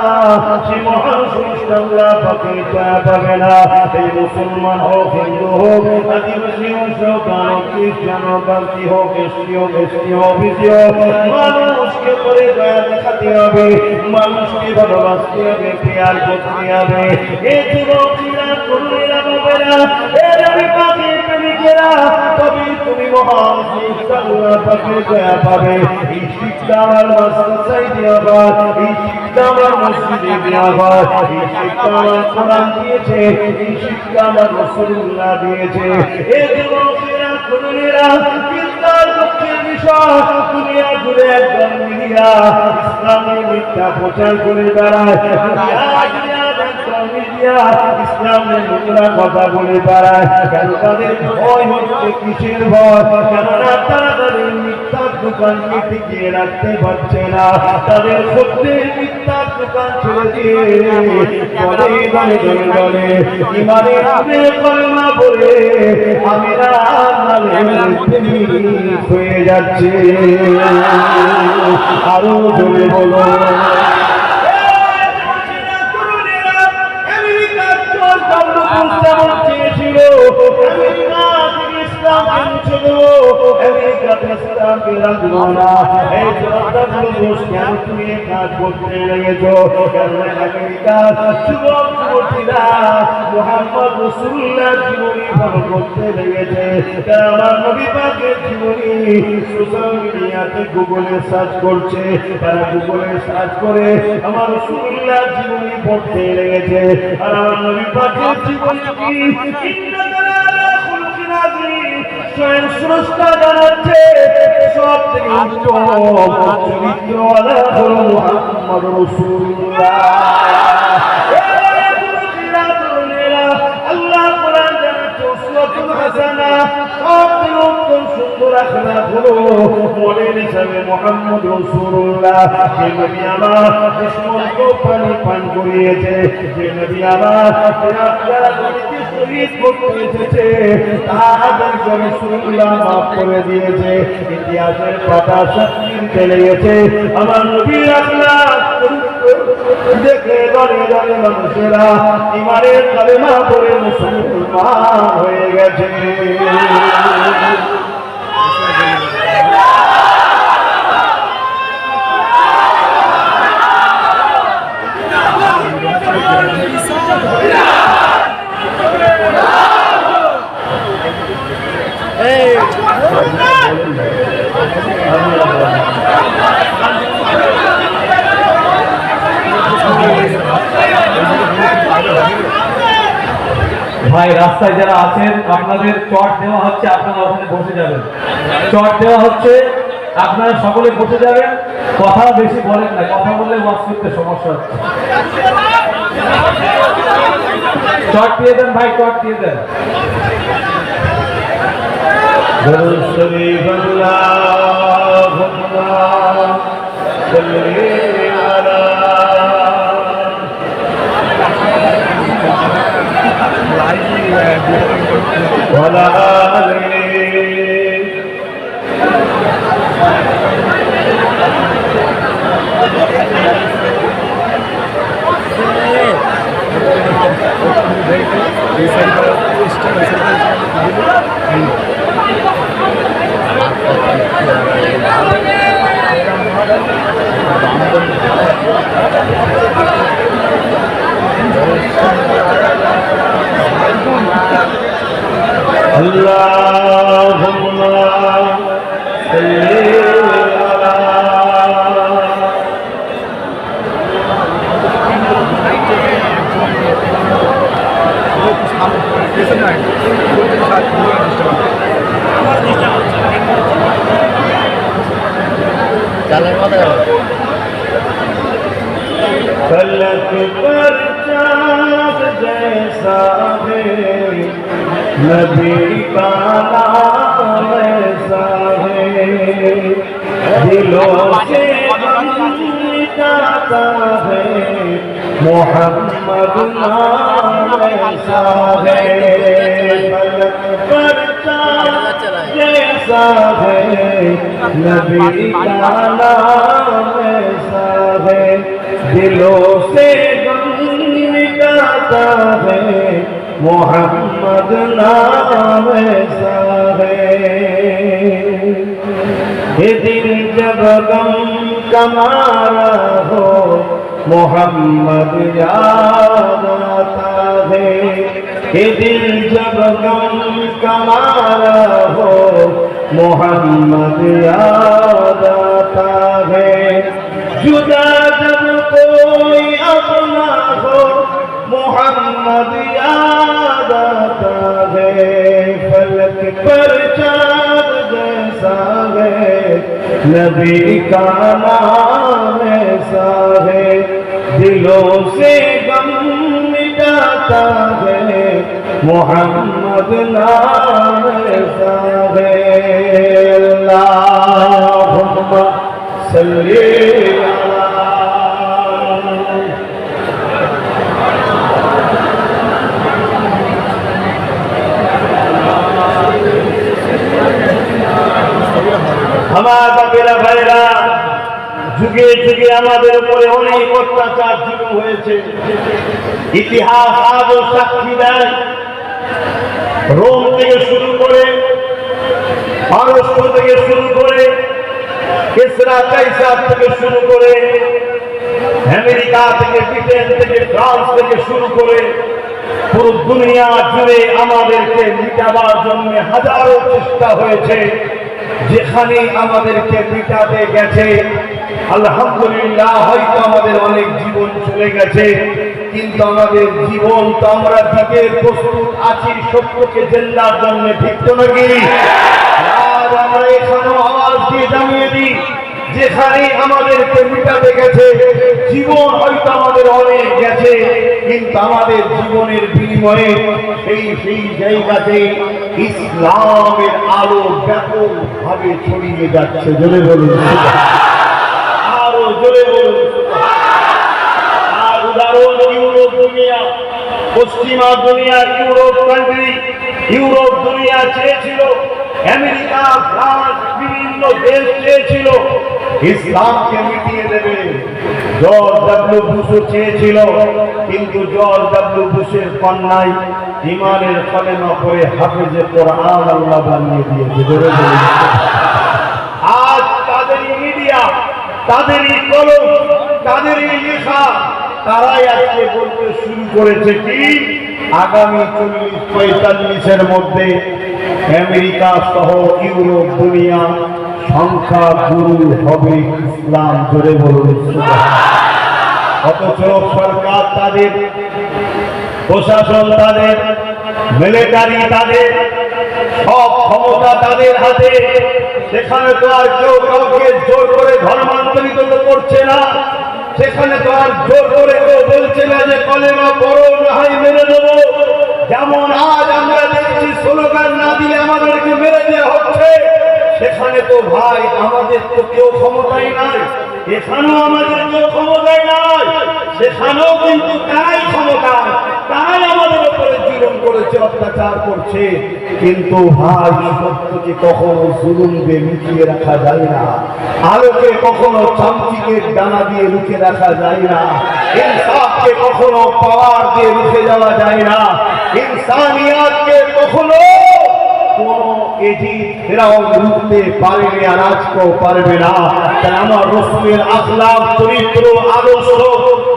সে মহান সৃষ্টি আল্লাহ পাকে দয়া পাবে না। এই মুসলমান হোক, হিন্দু হোক, আদিবাসী হোক, খ্রিস্টান হোক, বাঙালি হোক, এসটি হোক, এসটি হোক, ওবিসি হোক, মানুষকে করে দয়া দেখাতে হবে, মানুষকে ভালোবাসতে হবে, প্রেয়ার করতে হবে। এই যুবকেরা, তরুণেরা, বাবেরা, এর আমি পাকে প্রেমিকেরা, তবে তুমি মহান সৃষ্টি আল্লাহ পাকে দয়া পাবে। এই শিক্ষা আমার মাদ্রাসায় দেওয়া হয়, এই শিক্ষা আমার মসজিদে দেওয়া হয়, এই শিক্ষা আমার কোরআন দিয়েছে, এই শিক্ষা আমার রাসূলুল্লাহ দিয়েছে। এই যুবকেরা, তরুণেরা, চিন্তার দুঃখের বিষয় দুনিয়া ঘুরে একদম মিডিয়া ইসলামের মিথ্যা প্রচার করে বেড়ায়, ইসলামের নোংরা কথা বলে বেড়ায়। কেন তাদের ভয় হচ্ছে? কিসের ভয়? কেননা তারা তাদের মিথ্যার দোকানকে টিকিয়ে রাখতে পারছে না, তাদের সত্যের মিথ্যার দোকান ছেড়ে দিয়ে বলে বলে বলে বলে ইমানের নামে কলমা বলে আমিরা হয়ে যাচ্ছে। আরো জোরে বলো। কাজ করতে লেগেছো মুহাম্মদ রাসূলুল্লাহ জীবনী ফলো করতে লেগেছে। আমার নবী পাকের জীবনী সোশ্যাল মিডিয়াতে গুগলে সার্চ করছে, তারা গুগলে সার্চ করে আমার রাসূলুল্লাহ জীবনী পড়তে লেগেছে। আর আমার নবী পাকের জীবনী কি স্বয়ং স্রষ্টা জানাচ্ছে সব থেকে উত্তম চরিত্রওয়ালা হলো মুহাম্মদ রাসূলুল্লাহ। আল্লাহ কোরআন জানাচ্ছে উসওয়াতুল হাসানা, সব থেকে উত্তম সুন্দর আখলাক হলো মডেল হিসাবে মুহাম্মদ রাসূলুল্লাহ। যে নবী আমার দুশমনকে পানি পান করিয়েছে, যে নবী আমার যারা শহীদ করতে এসেছে তাদেরকে রাসূলুল্লাহ মাফ করে দিয়েছে। ইতিহাসের পাতা সাক্ষী চলে গেছে আমার নবীর আখলাক দেখে দলে দলে মানুষেরা ইমানের কালেমা পড়ে মুসলমান হয়ে গেছে। ভাই রাস্তায় যারা আছেন আপনাদের চট দেওয়া হচ্ছে, আপনারা ওখানে বসে যাবেন। চট দেওয়া হচ্ছে, আপনারা সকলে বসে যাবেন। কথা বেশি বলেন না, কথা বললে ওয়াজ করতে সমস্যা হচ্ছে। চট দিয়ে দেন ভাই, চট দিয়ে দেন। फलक पर चाँद जैसा है नबी का नाम ऐसा है दिलों से मिटाता है मोहम्मद नाम ऐसा है फलक पर चाँद जैसा है नबी का नाम ऐसा है दिलों से गम मिटाता है मोहम्मद नाम ऐसा है ये दिल जब गम कमारा हो मोहम्मद याद आता है ये दिल जब गम कमारा हो मोहम्मद याद आता है जुदा जब कोई अपना हो मोहम्मद याद आता है फलक पर चाँद जैसा है नबी का नाम ऐसा है दिलों से गम मिटाता है मोहम्मद नाम ऐसा है अल्लाहुम्मा सल्ली আমার বাপেরা ভাইরা যুগে যুগে আমাদের উপরে অনেক অত্যাচার জুলুম হয়েছে ইতিহাস আজও সাক্ষী দেয় রোম থেকে শুরু করে পারস্য থেকে শুরু করে কিসরা কাইসার থেকে শুরু করে আমেরিকা থেকে ব্রিটেন থেকে ফ্রান্স থেকে শুরু করে পুরো দুনিয়া জুড়ে আমাদেরকে মিটাবার জন্য হাজারো চেষ্টা হয়েছে যেখানে আমাদেরকে মিটাতে গেছে আলহামদুলিল্লাহ হয়তো আমাদের অনেক জীবন চলে গেছে কিন্তু আমাদের জীবন তো আমরা দিতে প্রস্তুত আছি সত্যকে জেন্দার জন্য ঠিক তো নাকি আর আমরা এখানে আওয়াজ দিয়ে জানিয়ে দিই যেখানে আমাদেরকে মিটাতে গেছে জীবন হয়তো আমাদের অনেক গেছে কিন্তু আমাদের জীবনের বিনিময়ে সেই জায়গাতে ইসলামের আলো ব্যাপকভাবে ছড়িয়ে যাচ্ছে জোরে বলুন আরো জোরে বলুন আর উদাহরণ ইউরোপ দুনিয়া পশ্চিমা দুনিয়া ইউরোপ কান্ট্রি ইউরোপ দুনিয়া চেয়েছিল আমেরিকা ফ্রান্স বিভিন্ন দেশ চেয়েছিল ইসলামকে মিটিয়ে দেবে জর্জ ডব্লিউ বুশও চেয়েছিল কিন্তু জর্জ ডব্লিউ বুশের কন্যাই ইমানের কলেমা পড়ে হাফেজে কোরআন আল্লাহ বানিয়ে দিয়েছে জোরে বলুন আজ তাদেরই মিডিয়া তাদেরই কলম তাদেরই লেখা তারাই আজকে বলতে শুরু করেছে কি আগামী 40-45-এর মধ্যে আমেরিকা সহ ইউরোপ দুনিয়া সংখ্যা গুরু হবে ইসলাম জোরে বলুন অথচ সরকার তাদের প্রশাসন তাদের মিলিটারি তাদের সব ক্ষমতা তাদের হাতে সেখানে তো আর কেউ কাউকে জোর করে ধর্মান্তরিত করছে না সেখানে তো আর জোর করে কেউ বলছে না যে কলেমা পড়ো না হয় মেরে দেবো যেমন আজ আমরা দেখছি স্লোগান না দিলে আমাদেরকে মেরে দেওয়া হচ্ছে সেখানে তো ভাই আমাদের তো কেউ ক্ষমতাই নাই এখানেও আমাদের কেউ ক্ষমতাই নাই সেখানেও কিন্তু তাই ক্ষমতা তাই আমাদের উপরে জুলুম করেছে অত্যাচার করছে কিন্তু ভাই সত্যকে কখনো জুলুম দিয়ে লুকিয়ে রাখা যায় না আলোকে কখনো চামচিকের ডানা দিয়ে রুখে রাখা যায় না ইনসাফকে কখনো পাওয়ার দিয়ে রুখে যাওয়া যায় না ইনসানিয়াতকে কখনো কোন এজি ফেরাউন রুখতে পারেনি আর আজকেও পারবে না তাই আমার রাসূলের আখলাক চরিত্র আদর্শ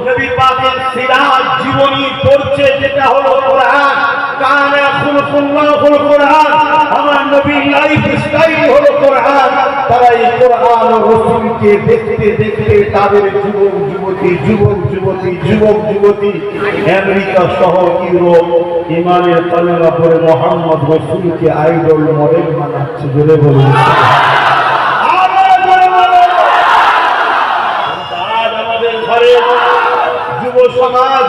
নবী পাকের সিরাত জীবনী পড়ছে যেটা হলো কোরআন কানা খুলকুল্লাহুল কোরআন আমার নবীর লাইফ স্টাইল হলো কোরআন তারা এই কোরআন ও রাসূলকে দেখতে দেখতে তাদের যুবক যুবতী আমেরিকা সহ ইউরোপ ইমানের কলেমা পড়ে মুহাম্মদ রাসূলকে আইডল মডেল বানাচ্ছে জোরে বলুন সমাজ,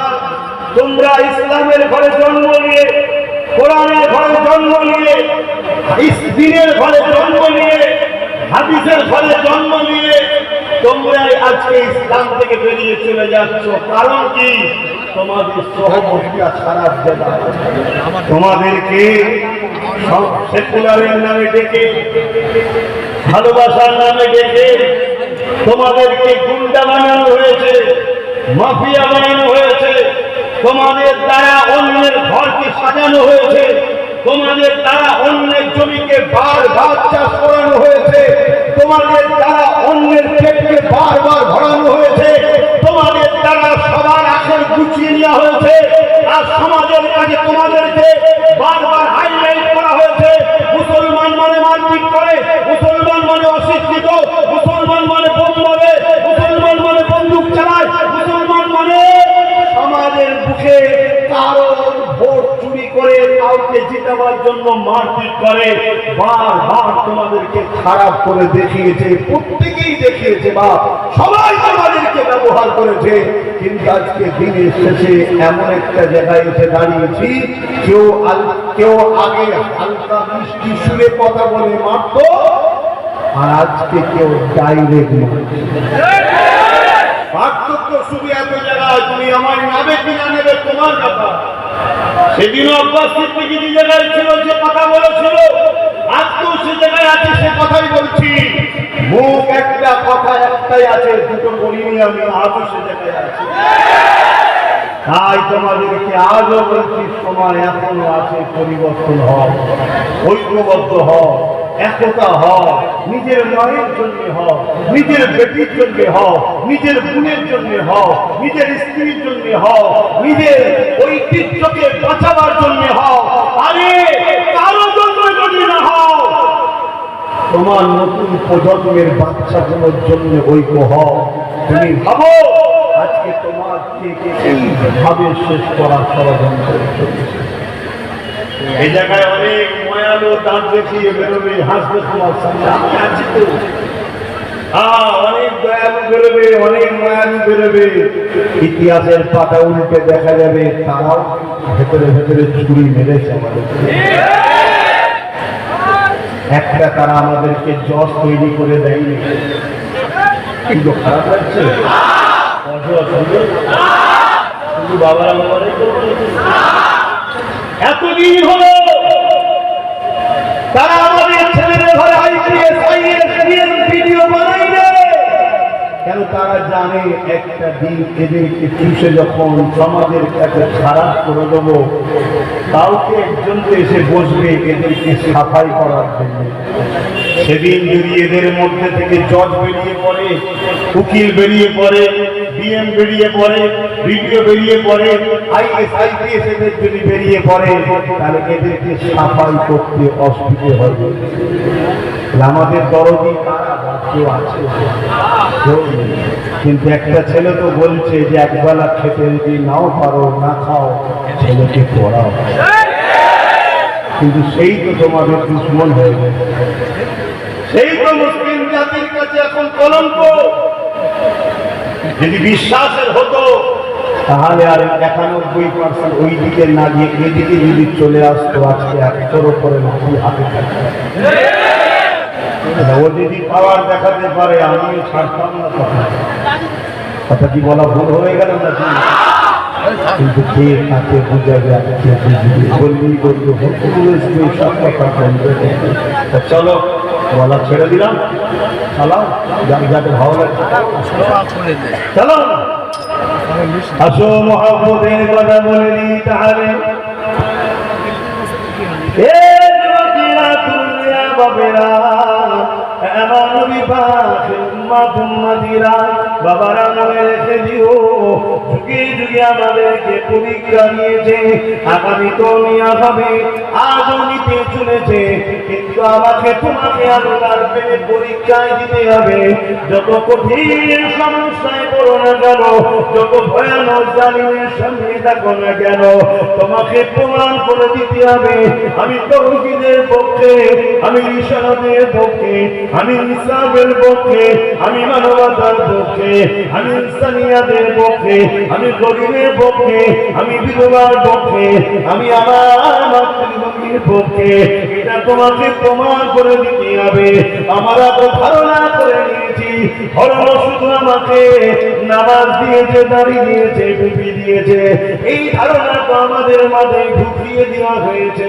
তোমরা ইসলামের ঘরে জন্ম নিয়ে, কোরআনের ঘরে জন্ম নিয়ে, দিনের ঘরে জন্ম নিয়ে, হাদিসের ঘরে জন্ম নিয়ে তোমরা আজকে ইসলাম থেকে বেরিয়ে চলে যাচ্ছ। কারণ কি? তোমাদের সহমর্মিতা খারাপ জায়গা, তোমাদেরকে সেকুলারের নামে ডেকে, ভালোবাসার নামে ডেকে তোমাদেরকে গুন্ডা বানানো হয়েছে, মাফিয়া বানানো হয়েছে, তোমাদের দ্বারা অন্যের ঘরকে সাজানো হয়েছে, তোমাদের দ্বারা অন্যের জমিকে বারবার চাষ করানো হয়েছে, তোমাদের দ্বারা অন্যের পেটকে বারবার ভরানো হয়েছে, তোমাদের দ্বারা সবার আখের গুছিয়ে নেওয়া হয়েছে, আর সমাজের কাছে তোমাদেরকে বারবার হাইলাইট করা হয়েছে। মুসলমান মানে মারপিট করে, মুসলমান মানে অশিক্ষিত, মুসলমান মানে বোম মারে, মুসলমান মানে বন্দুক চালায়, মুসলমান মানে সমাজের বুকে কারো ভোট চুরি করে কাউকে জিতাবার জন্য মারপিট করে। বারবার তোমাদেরকে খারাপ করে দেখিয়েছে, প্রত্যেকেই দেখিয়েছে, বা সবাই তোমাদেরকে ব্যবহার করেছে। কিন্তু আজকে দিনের শেষে এমন একটা জায়গায় এসে দাঁড়িয়েছি, কেউ আগে হালকা মিষ্টি সুরে কথা বলে মারত, আর আজকে কেউ ডাইরেক্ট মারছে। পার্থক্য শুধু এত জায়গায়, তুমি আমার নামে কিনা নেবে তোমার ব্যাপার। সেদিন আব্বাস সিদ্দিকী যে জায়গায় ছিল, যে কথা বলেছিল, আজকেও সে জায়গায় আছে, সে কথাই বলছি। মুখ একটা, কথা একটাই আছে, দুটো বলিনি আমি, আজও সে জায়গায় আছে। তাই তোমাদেরকে আজও বলছি, সময় এখনো আছে, পরিবর্তন হও, ঐক্যবদ্ধ হও, একতা হও, নিজের মায়ের জন্য হও, নিজের বেটির জন্য হও, নিজের বোনের জন্য হও, নিজের স্ত্রীর জন্য হও, নিজের ঐতিহ্যকে বাঁচাবার জন্য হও। আরে কারো জন্য যদি না হও, তোমার নতুন প্রজন্মের বাচ্চাগুলোর জন্য ঐক্য হও। তুমি ভাবো আজকে তোমাকে কিভাবে শেষ করার ষড়যন্ত্র চলছে। এই জায়গায় অনেক ময়ালু দাঁত দেখিয়ে বেরোবে, হাসবে তোমার সামনে, আমি আছি তো। অনেক দয়ালু বেরোবে, অনেক ময়ালু বেরোবে। ইতিহাসের পাতা উল্টে দেখা যাবে তারাও ভেতরে ভেতরে ছুরি মেরেছে আমাদেরকে। একটা তারা আমাদেরকে যশ তৈরি করে দেয়নি, কিন্তু খারাপ লাগছে। বাবারা এতদিন হলো তারা আমাদের ছেলেদের ঘরে আইপিএস আইএএস ভিডিও বানাই না কেন? তারা জানে একটা দিন এদেরকে চুষে যখন সমাজের কাছে খারাপ করে দেবো, কাউকে একজন তো এসে বসবে এদেরকে সাফাই করার জন্য। সেদিন যদি এদের মধ্যে থেকে জজ বেরিয়ে পড়ে, উকিল বেরিয়ে পড়ে, ডিএম বেরিয়ে পড়ে, ভিডিও বেরিয়ে পড়ে, আইএস আইপিএস এদের যদি বেরিয়ে পড়ে, তাহলে এদেরকে সাফাই করতে অসুবিধে হবে। আমাদের দরদি কেউ আছে, কিন্তু একটা ছেলে তো বলছে যে একবেলা খেতে যদি নাও পারো, না খাও, ছেলেকে পড়াও। কিন্তু সেই তো তোমাদের দুশ্মন হয়ে গেছে, সেই তো মুসলিম জাতির কাছে এখন কলঙ্ক। যদি বিশ্বাসের হতো তাহলে আর 91% ওই দিকে না গিয়ে এদিকে যদি চলে আসতো, আজকে 100-র উপরে মাটি হাতে থাকতো। ও যদি পাওয়ার দেখাতে পারে, আমিও ছাড়তাম না। কথা কি বলা ভুল হয়ে গেল না? কিন্তু কে কাকে বুঝাবে, বললেই বলবো সব কথা বলবে। চলো বলা ছেড়ে দিলাম, চালাও, যাকে ভালো লাগছে চলো। আসো মহব্বতের কথা বলে দিই তাহলে। বাবারা নামে রেখে দিও, যুগে যুগে আমাদেরকে পরীক্ষা নিয়েছে, আগামী তো নেওয়া হবে, আজও নিতে চলেছে। কিন্তু কিন্তু আমাকে তোমাকে আল্লাহর প্রেমে পরীক্ষায় দিতে হবে। যত কঠিন সমস্যায় পড়ো না কেন, যত ভয়ানক জালিমের সামনে থাকো না কেন, তোমাকে প্রমাণ করে দিতে হবে আমি তাওহীদের পক্ষে, আমি রিসালাতের পক্ষে, আমি ইসলামের পক্ষে, আমি মানবতার পক্ষে, আমি ইনসানিয়াতের পক্ষে, আমি গরিবের পক্ষে, আমি বিধবার পক্ষে, আমি আমার মাতৃভূমির পক্ষে। এটা তোমাকে প্রমাণ করে দিতে হবে। আমরা তো ধারণা করে নিয়েছি ধর্ম শুধু আমাকে নামাজ দিয়েছে, দাড়ি দিয়েছে, টুপি দিয়েছে, এই ধারণা তো আমাদের মাথায় ঢুকিয়ে দেওয়া হয়েছে।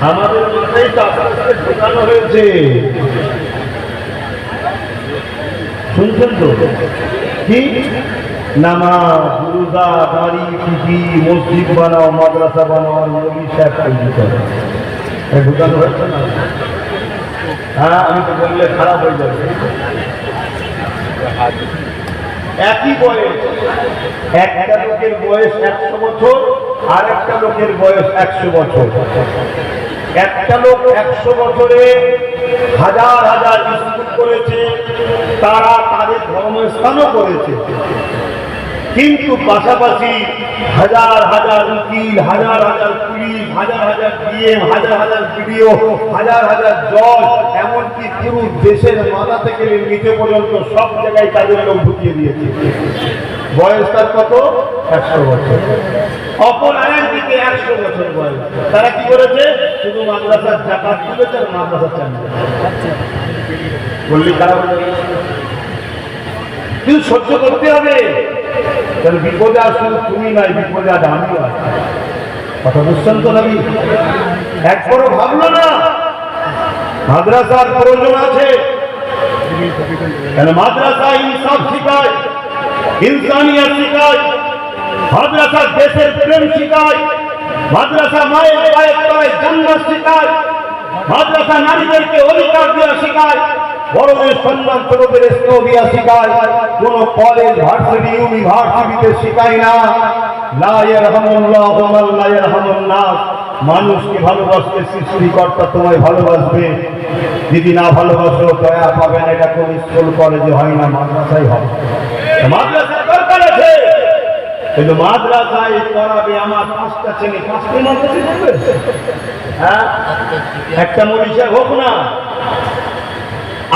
আমাদের মাথায় ঢোকানো হয়েছে, শুনছেন তো? কি নামাজ, রোজা, দাড়ি, টুপি, মসজিদ বানাও, মাদ্রাসা বানাও, আর নবী সাহেব তৈরি করো, ঢোকানো হয়েছে না? হ্যাঁ, আমি তো বললে খারাপ হয়ে যাবে। একই বয়স, একটা লোকের বয়স 100 বছর, আর একটা লোকের বয়স 100 বছর। একটা লোক 100 বছরে হাজার হাজার স্কুল করেছে, তারা তাদের ধর্মস্থানও করেছে, কিন্তু পাশাপাশি হাজার হাজার উকিল, হাজার হাজার পুলিশ, হাজার হাজার ডিএম, হাজার হাজার বিডিও, হাজার হাজার জজ, এমনকি পুরো দেশের মাথা থেকে নিচে পর্যন্ত সব জায়গায় তাদের লোক ঢুকিয়ে দিয়েছে। বয়স তার কত? 100 বছর। অপর আরেকদিকে 100 বছর বয়স, তারা কি করেছে? শুধু মাদ্রাসার জাকাত তুলেছে আর মাদ্রাসা চালিয়ে বললি খারাপ হয়ে যাবে, কিন্তু সহ্য করতে হবে। তাহলে বিপদে আসুন তুমি নাই, বিপদে আজ আমিও আছি। কথা বুঝছেন তো? নবী একবারও ভাবলো না মাদ্রাসার প্রয়োজন আছে, কেন মাদ্রাসা ইনসাফ শিখায়, ইনসানিয়ত শিখায়, মাদ্রাসা দেশের প্রেম শিখায়, মাদ্রাসা মায়ের পায়ের তলায় জান্নাত শিখায়, মাদ্রাসা নারীদেরকে অধিকার দেওয়া শিখায়, বড়দের সম্মান ছোটদের স্নেহ দেওয়া শিখায়। কোন কলেজ, ভার্সিটি, ইউনিভার্সিটিতে শিখায় না লা ইয়ারহামুল্লাহু মান লা ইয়ারহামুন নাস। মানুষকে ভালোবাসলে সৃষ্টিকর্তা তোমায় ভালোবাসবে, যদি না ভালোবাসো দয়া পাবে না। এটা কোন স্কুল কলেজে হয় না, মাদ্রাসায় হবে। মাদ্রাসার দরকার আছে, কিন্তু মাদ্রাসায় পড়াবে আমার 5টা ছেলে, 5টা মাদ্রাসায় পড়বে। হ্যাঁ, একটা মনীষা হোক না,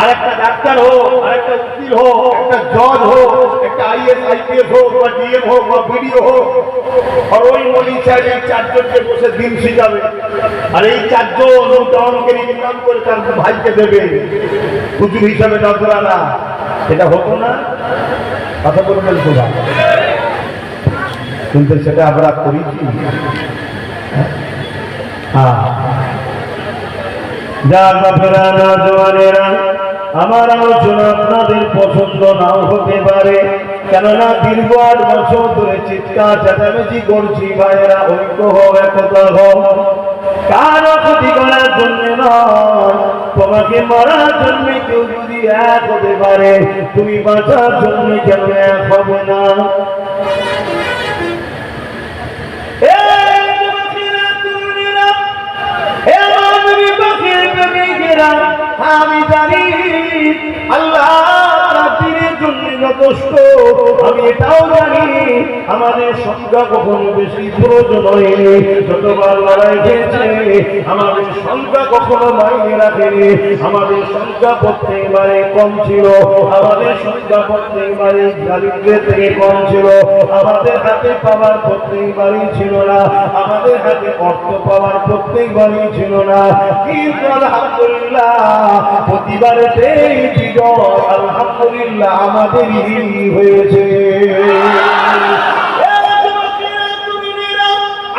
আর একটা ডাক্তার হোক, আর একটা উকিল হোক, একটা জজ হোক, একটা আইএস আইপিএস হোক, বা ডিএম হোক, বা বিডিও হোক, আর ওই মনীষা এই 4 জনকে বসে দিন শিখাবে, আর এই 4 জন অঙ্কের ইনকাম করে তার ভাইকে দেবে হুজুর হিসাবে নজরানা। এটা হতো না? কথা বলবেন তো ভাই, কিন্তু সেটা আমরা করেছি। হ্যাঁ, যার বাপেরা না জওয়ানেরা, আমার আলোচনা আপনাদের পছন্দ নাও হতে পারে, কেননা দীর্ঘ 8 বছর ধরে চিৎকার চেঁচামেচি করছি। ভাইয়েরা, ঐক্য হোক, একতা হোক, কারো ক্ষতি করার জন্য নয়, তোমাকে মারার জন্য কেউ যদি এক হতে পারে, তুমি বাঁচার জন্য কেন এক হবে না? আমি জানি আল্লাহ দিনের জন্য যথেষ্ট, আমি এটাও জানি আমাদের সংখ্যা কখনো বেশি প্রয়োজন হয়নি। যতবার লড়াই হয়েছে আমাদের সংখ্যা কখনো মাইনে রাখেনি। আমাদের সংখ্যা প্রত্যেকবারে কম ছিল, আমাদের সংখ্যা প্রত্যেকবারে দারিদ্র্যের থেকে কম ছিল, আমাদের হাতে পাওয়ার প্রত্যেকবারই ছিল না, আমাদের হাতে অর্থ পাওয়ার প্রত্যেকবারই ছিল না। কিন্তু আলহামদুলিল্লাহ প্রতিবারেতেই বিজয় আলহামদুলিল্লাহ আমাদেরই হয়েছে।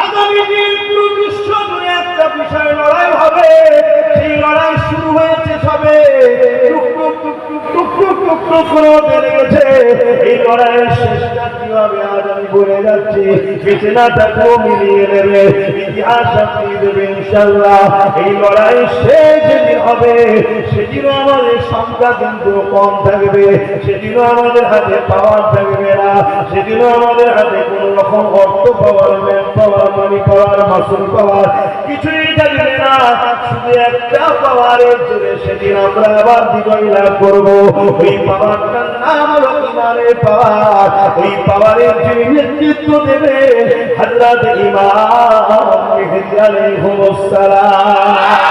আগামী দিন পুরো বিশ্ব জুড়ে একটা বিষয় লড়াই হবে, সেই লড়াই শুরু হয়েছে সবে। টুক টুক টুক টুক টুক টুক টুক টুকরো হতে লেগেছে। এই লড়াইয়ের শেষটা কিভাবে আজ আমি বলে যাচ্ছি, বেঁচে না থাকলেও মিলিয়ে নেবে, ইতিহাস সাক্ষী দেবে ইনশাআল্লাহ। এই লড়াই শেষ যেদিন হবে সেদিনও আমাদের সংখ্যা কিন্তু কম থাকবে, সেদিনও আমাদের হাতে পাওয়ার থাকবে না, সেদিনও আমাদের হাতে কোনো রকম অর্থ পাওয়ার, ম্যান পাওয়ার, মানি পাওয়ার, মাসুল পাওয়ার কিছুই থাকবে না। শুধু একটা পাওয়ারের জোরে সেদিন আমরা আবার বিজয় লাভ করবো। ওই পাওয়ারটার নাম হলো ইমানের পাওয়ার। ওই পাওয়ারের যিনি নেতৃত্ব দেবে হযরত ইমাম মেহেদী আলাইহিস সালাম।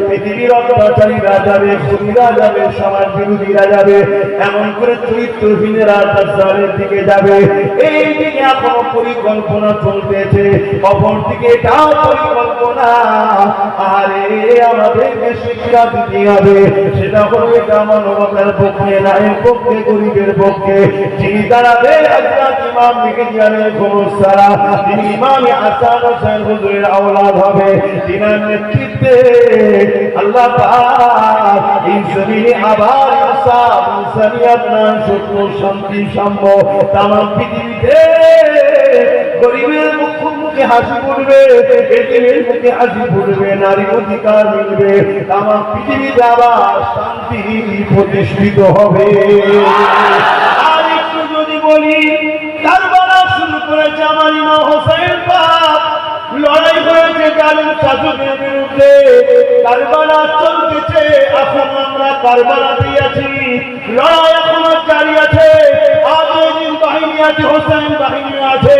পৃথিবীর অত্যাচারীরা যাবে, খুনিরা যাবে, সমাজ বিরোধীরা যাবে, এমন করে চরিত্রহীনেরা অত্যাচারের দিকে যাবে। এই দিকে এখনো পরিকল্পনা চলতেছে, অপর দিকে এটাও পরিকল্পনা। আরে আমাদেরকে শিক্ষা দিতে হবে, সেটা হলো এটা মানবতার পক্ষে, নায়ের পক্ষে, গরিবের পক্ষে। যিনি দাঁড়াবে হযরত ইমাম মেহেদী আলাইহিস সালাম, যিনি ইমাম হাসান হোসেন হুজুরের আওলাদ হবে, তিনার নেতৃত্বে আল্লাহ পাক এই জমিনে আবার ইনসাফ, ইনসানিয়ত, ন্যায়, সত্য, শান্তি, সাম্য তামাম পৃথিবীতে গরিবের মুখে হাসি ফুটবে, এতিমের মুখে হাসি ফুটবে, নারীর অধিকার মিলবে, তামাম পৃথিবীতে আবার শান্তি প্রতিষ্ঠিত হবে। আর একটু যদি বলি, কারবালা শুরু করেছে আমার ইমাম হোসেন পাক, লড়াই হয়েছে জালিম শাসকের বিরুদ্ধে, কারবালা চলতেছে, এখন আমরা কারবালাতেই আছি, লড়াই এখনো জারি আছে। আজ দিন বাহিনী আছে, হোসেন বাহিনী আছে,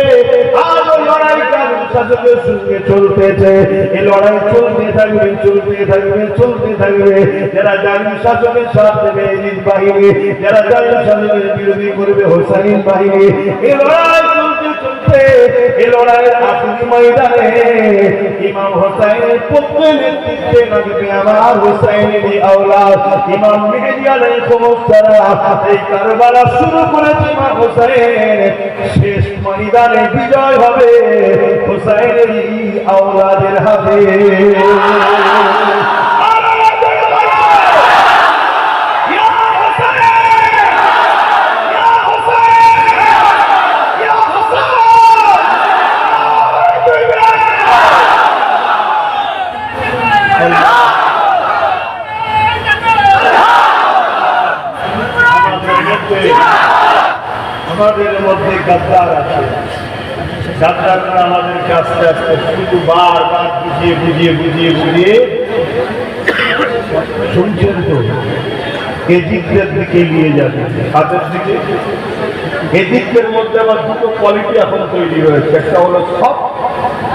আজ লড়াই জালিম শাসকের সঙ্গে চলতেছে। এই লড়াই চলতে থাকবে, চলতে থাকবে, চলতে থাকবে। যারা জালিম শাসকের সাথ দেবে এই বাহিনী, যারা জালিম শাসকের বিরোধী করবে হোসেন বাহিনী। এই লড়াই চলতে চলতে এই লড়াইয়ের আখেরি ময়দানে ইমাম হোসেনের পক্ষে নেতৃত্বে লাগবে আমার হোসেনেরই আওলাদ ইমাম মেহেদী আলাইহিস সালাম। এই কারবালা শুরু করেছে ইমাম হোসেন, শেষ ময়দানে বিজয় হবে হোসেনেরই আওলাদের হাতে। আমাদের মধ্যে গাদ্দার আছে, গাদ্দাররা আমাদেরকে আস্তে আস্তে শুধু বারবার বুঝিয়ে বুঝিয়ে বুঝিয়ে বুঝিয়ে শুনছেন তো এজিপ্টের দিকে নিয়ে যাবে। হাতের দিকে এজিপ্টের মধ্যে আবার দুটো কোয়ালিটি এখন তৈরি হয়েছে, একটা হলো সফট,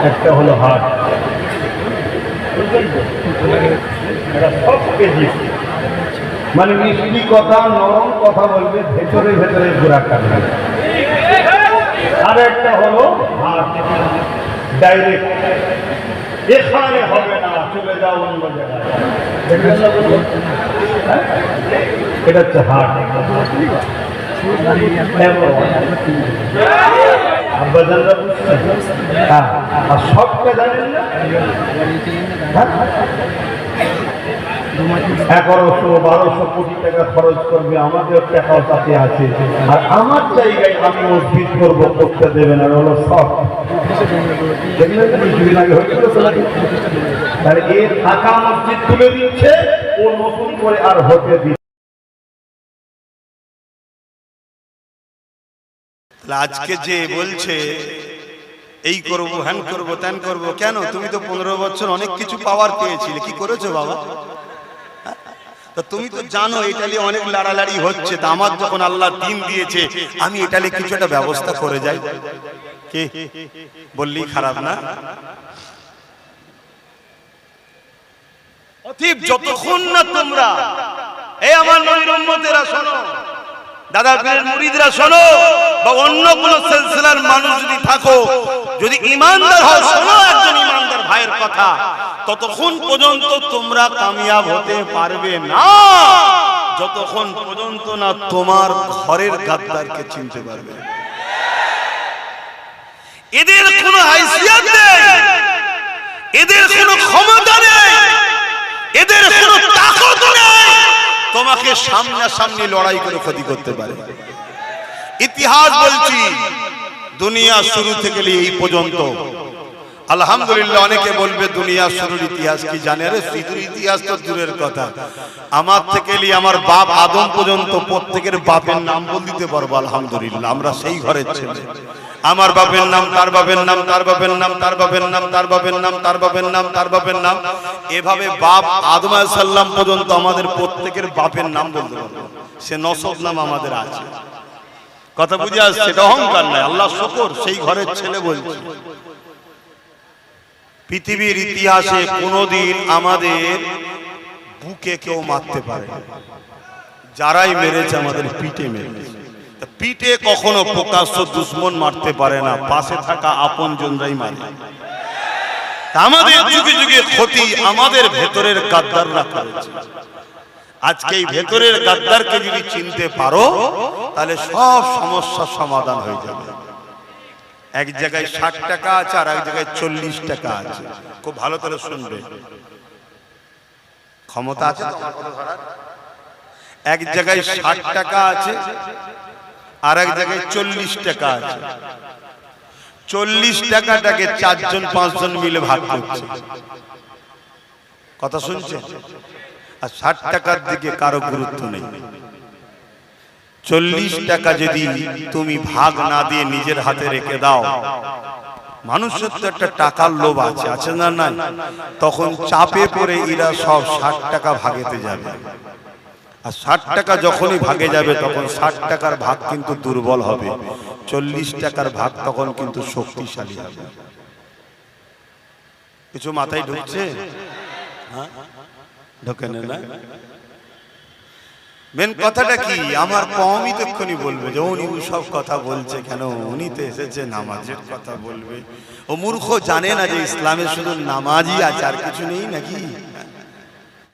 একটা হলো হার্ড। এটা সফট এজিপ্ট, মানে মিষ্টি কথা, নরম কথা বলবে, ভেতরে ভেতরে ঘোরা কাটবে। আর একটা হলো হার্ড, ডাইরেক্ট, এখানে হবে না, চলে যাও অন্য জায়গায়। এটা হচ্ছে হার্ড। আব্বাজানরা বুঝছেন? হ্যাঁ। আর সবটা জানেন না? 1100-1200 কোটি টাকা খরচ করবে, আমাদের টাকাও তাতে আছে। আর আমার জায়গায় আমি মসজিদ করবো, করতে দেবেন। আর হলো সব দেখলেন কিছুদিন আগে হয়েছিল, তাহলে এ থাকা মসজিদ তুলে দিচ্ছে, ও নতুন করে আর হতে দিচ্ছে। আজকে যে বলছে এই করব, হ্যান করব, ত্যান করব, কেন? তুমি তো 15 বছর অনেক কিছু পাওয়ার পেয়েছিলে, কি করেছো বাবা? তা তুমি তো জানো ইটালি অনেক লড়ালড়ি হচ্ছে, তা আমার যখন আল্লাহ দিন দিয়েছে আমি ইটালি কিছু একটা ব্যবস্থা করে যাই, কে বললি খারাপ না? অতীব যতক্ষণ না তোমরা, এই আমার নবীর উম্মতেরা শোনো, দাদা পীরের মুরিদরা শোনো, বা অন্য কোন সিলসিলার মানুষ যদি থাকো, যদি ইমানদার হও, শোনো, একজন ইমানদার ভাইয়ের কথা, ততক্ষণ পর্যন্ত তোমরা কামিয়াব হতে পারবে না যতক্ষণ পর্যন্ত না তোমার ঘরের গাদ্দারকে চিনতে পারবে। এদের কোনো হাইসিয়ত নেই, এদের কোনো ক্ষমতা নেই, এদের কোনো তাকত নেই তোমাকে সামনাসামনি লড়াই করে ক্ষতি করতে পারে। ইতিহাস বলছি, দুনিয়া শুরু থেকে এই পর্যন্ত আলহামদুলিল্লাহ, অনেকে বলবে দুনিয়া শুরুর ইতিহাস কি জানে? রে শুরুর ইতিহাস তো দূরের কথা, আমার থেকে আমার বাপ আদম পর্যন্ত প্রত্যেকের বাপের নাম বল দিতে পারবো আলহামদুলিল্লাহ। আমরা সেই ঘরের ছেলে, আমার বাপের নাম, তার বাপের নাম, তার বাপের নাম, তার বাপের নাম, তার বাপের নাম, তার বাপের নাম, তার বাপের নাম, এভাবে বাপ আদম আলাইহিস সালাম পর্যন্ত আমাদের প্রত্যেকের বাপের নাম বলতে পারবো। সে নসব নাম আমাদের আছে। কথা বুঝে আসছে? এটা অহংকার নয়, আল্লাহ শুকর, সেই ঘরের ছেলে বলছি। পৃথিবীর ইতিহাসে কোনোদিন আমাদের বুকে কেউ মারতে পারে, যারাই মেরেছে আমাদের পিঠে মেরেছে। পিঠে কখনো প্রকাশ্য দুশ্মন মারতে পারে না, পাশে থাকা আপনজনরাই মারে। আমাদের যুগে যুগে ক্ষতি আমাদের ভেতরের গাদ্দাররা করেছে। আজকে এই ভেতরের গাদ্দারকে যদি চিনতে পারো তাহলে সব সমস্যার সমাধান হয়ে যাবে। এক জায়গায় 60 টাকা আছে আর এক জায়গায় 40 টাকা আছে। খুব ভালো করে শুনবে, ক্ষমতা আছে তো আমার কথা ধরার। এক জায়গায় 60 টাকা আছে আর এক জায়গায় 40 টাকা আছে। 40 টাকাটাকে 4 জন 5 জন মিলে ভাগ করছে। কথা শুনছে? আর 60 টাকার দিকে কারো গুরুত্ব নেই। 40 টাকা যদি তুমি ভাগ না দিয়ে নিজের হাতে রেখে দাও, মানুষের তো একটা টাকার লোভ আছে, আছে না? নাই। তখন চাপে পড়ে এরা সব 60 টাকা ভাগেতে যাবে। আর 60 টাকা যখনই ভাগে যাবে তখন 60 টাকার ভাগ কিন্তু দুর্বল হবে, 40 টাকার ভাগ তখন কিন্তু শক্তিশালী হবে। কিছু মাথায় ঢুকছে? হ্যাঁ, ঢোকে না? মেন কথাটা কি? আমার কমই তো এক্ষুনি বলবে যে উনি সব কথা বলছে কেন, উনি তো এসেছে নামাজের কথা বলবে। ও মূর্খ, জানে না যে ইসলামে শুধু নামাজই আছে, আর কিছু নেই নাকি?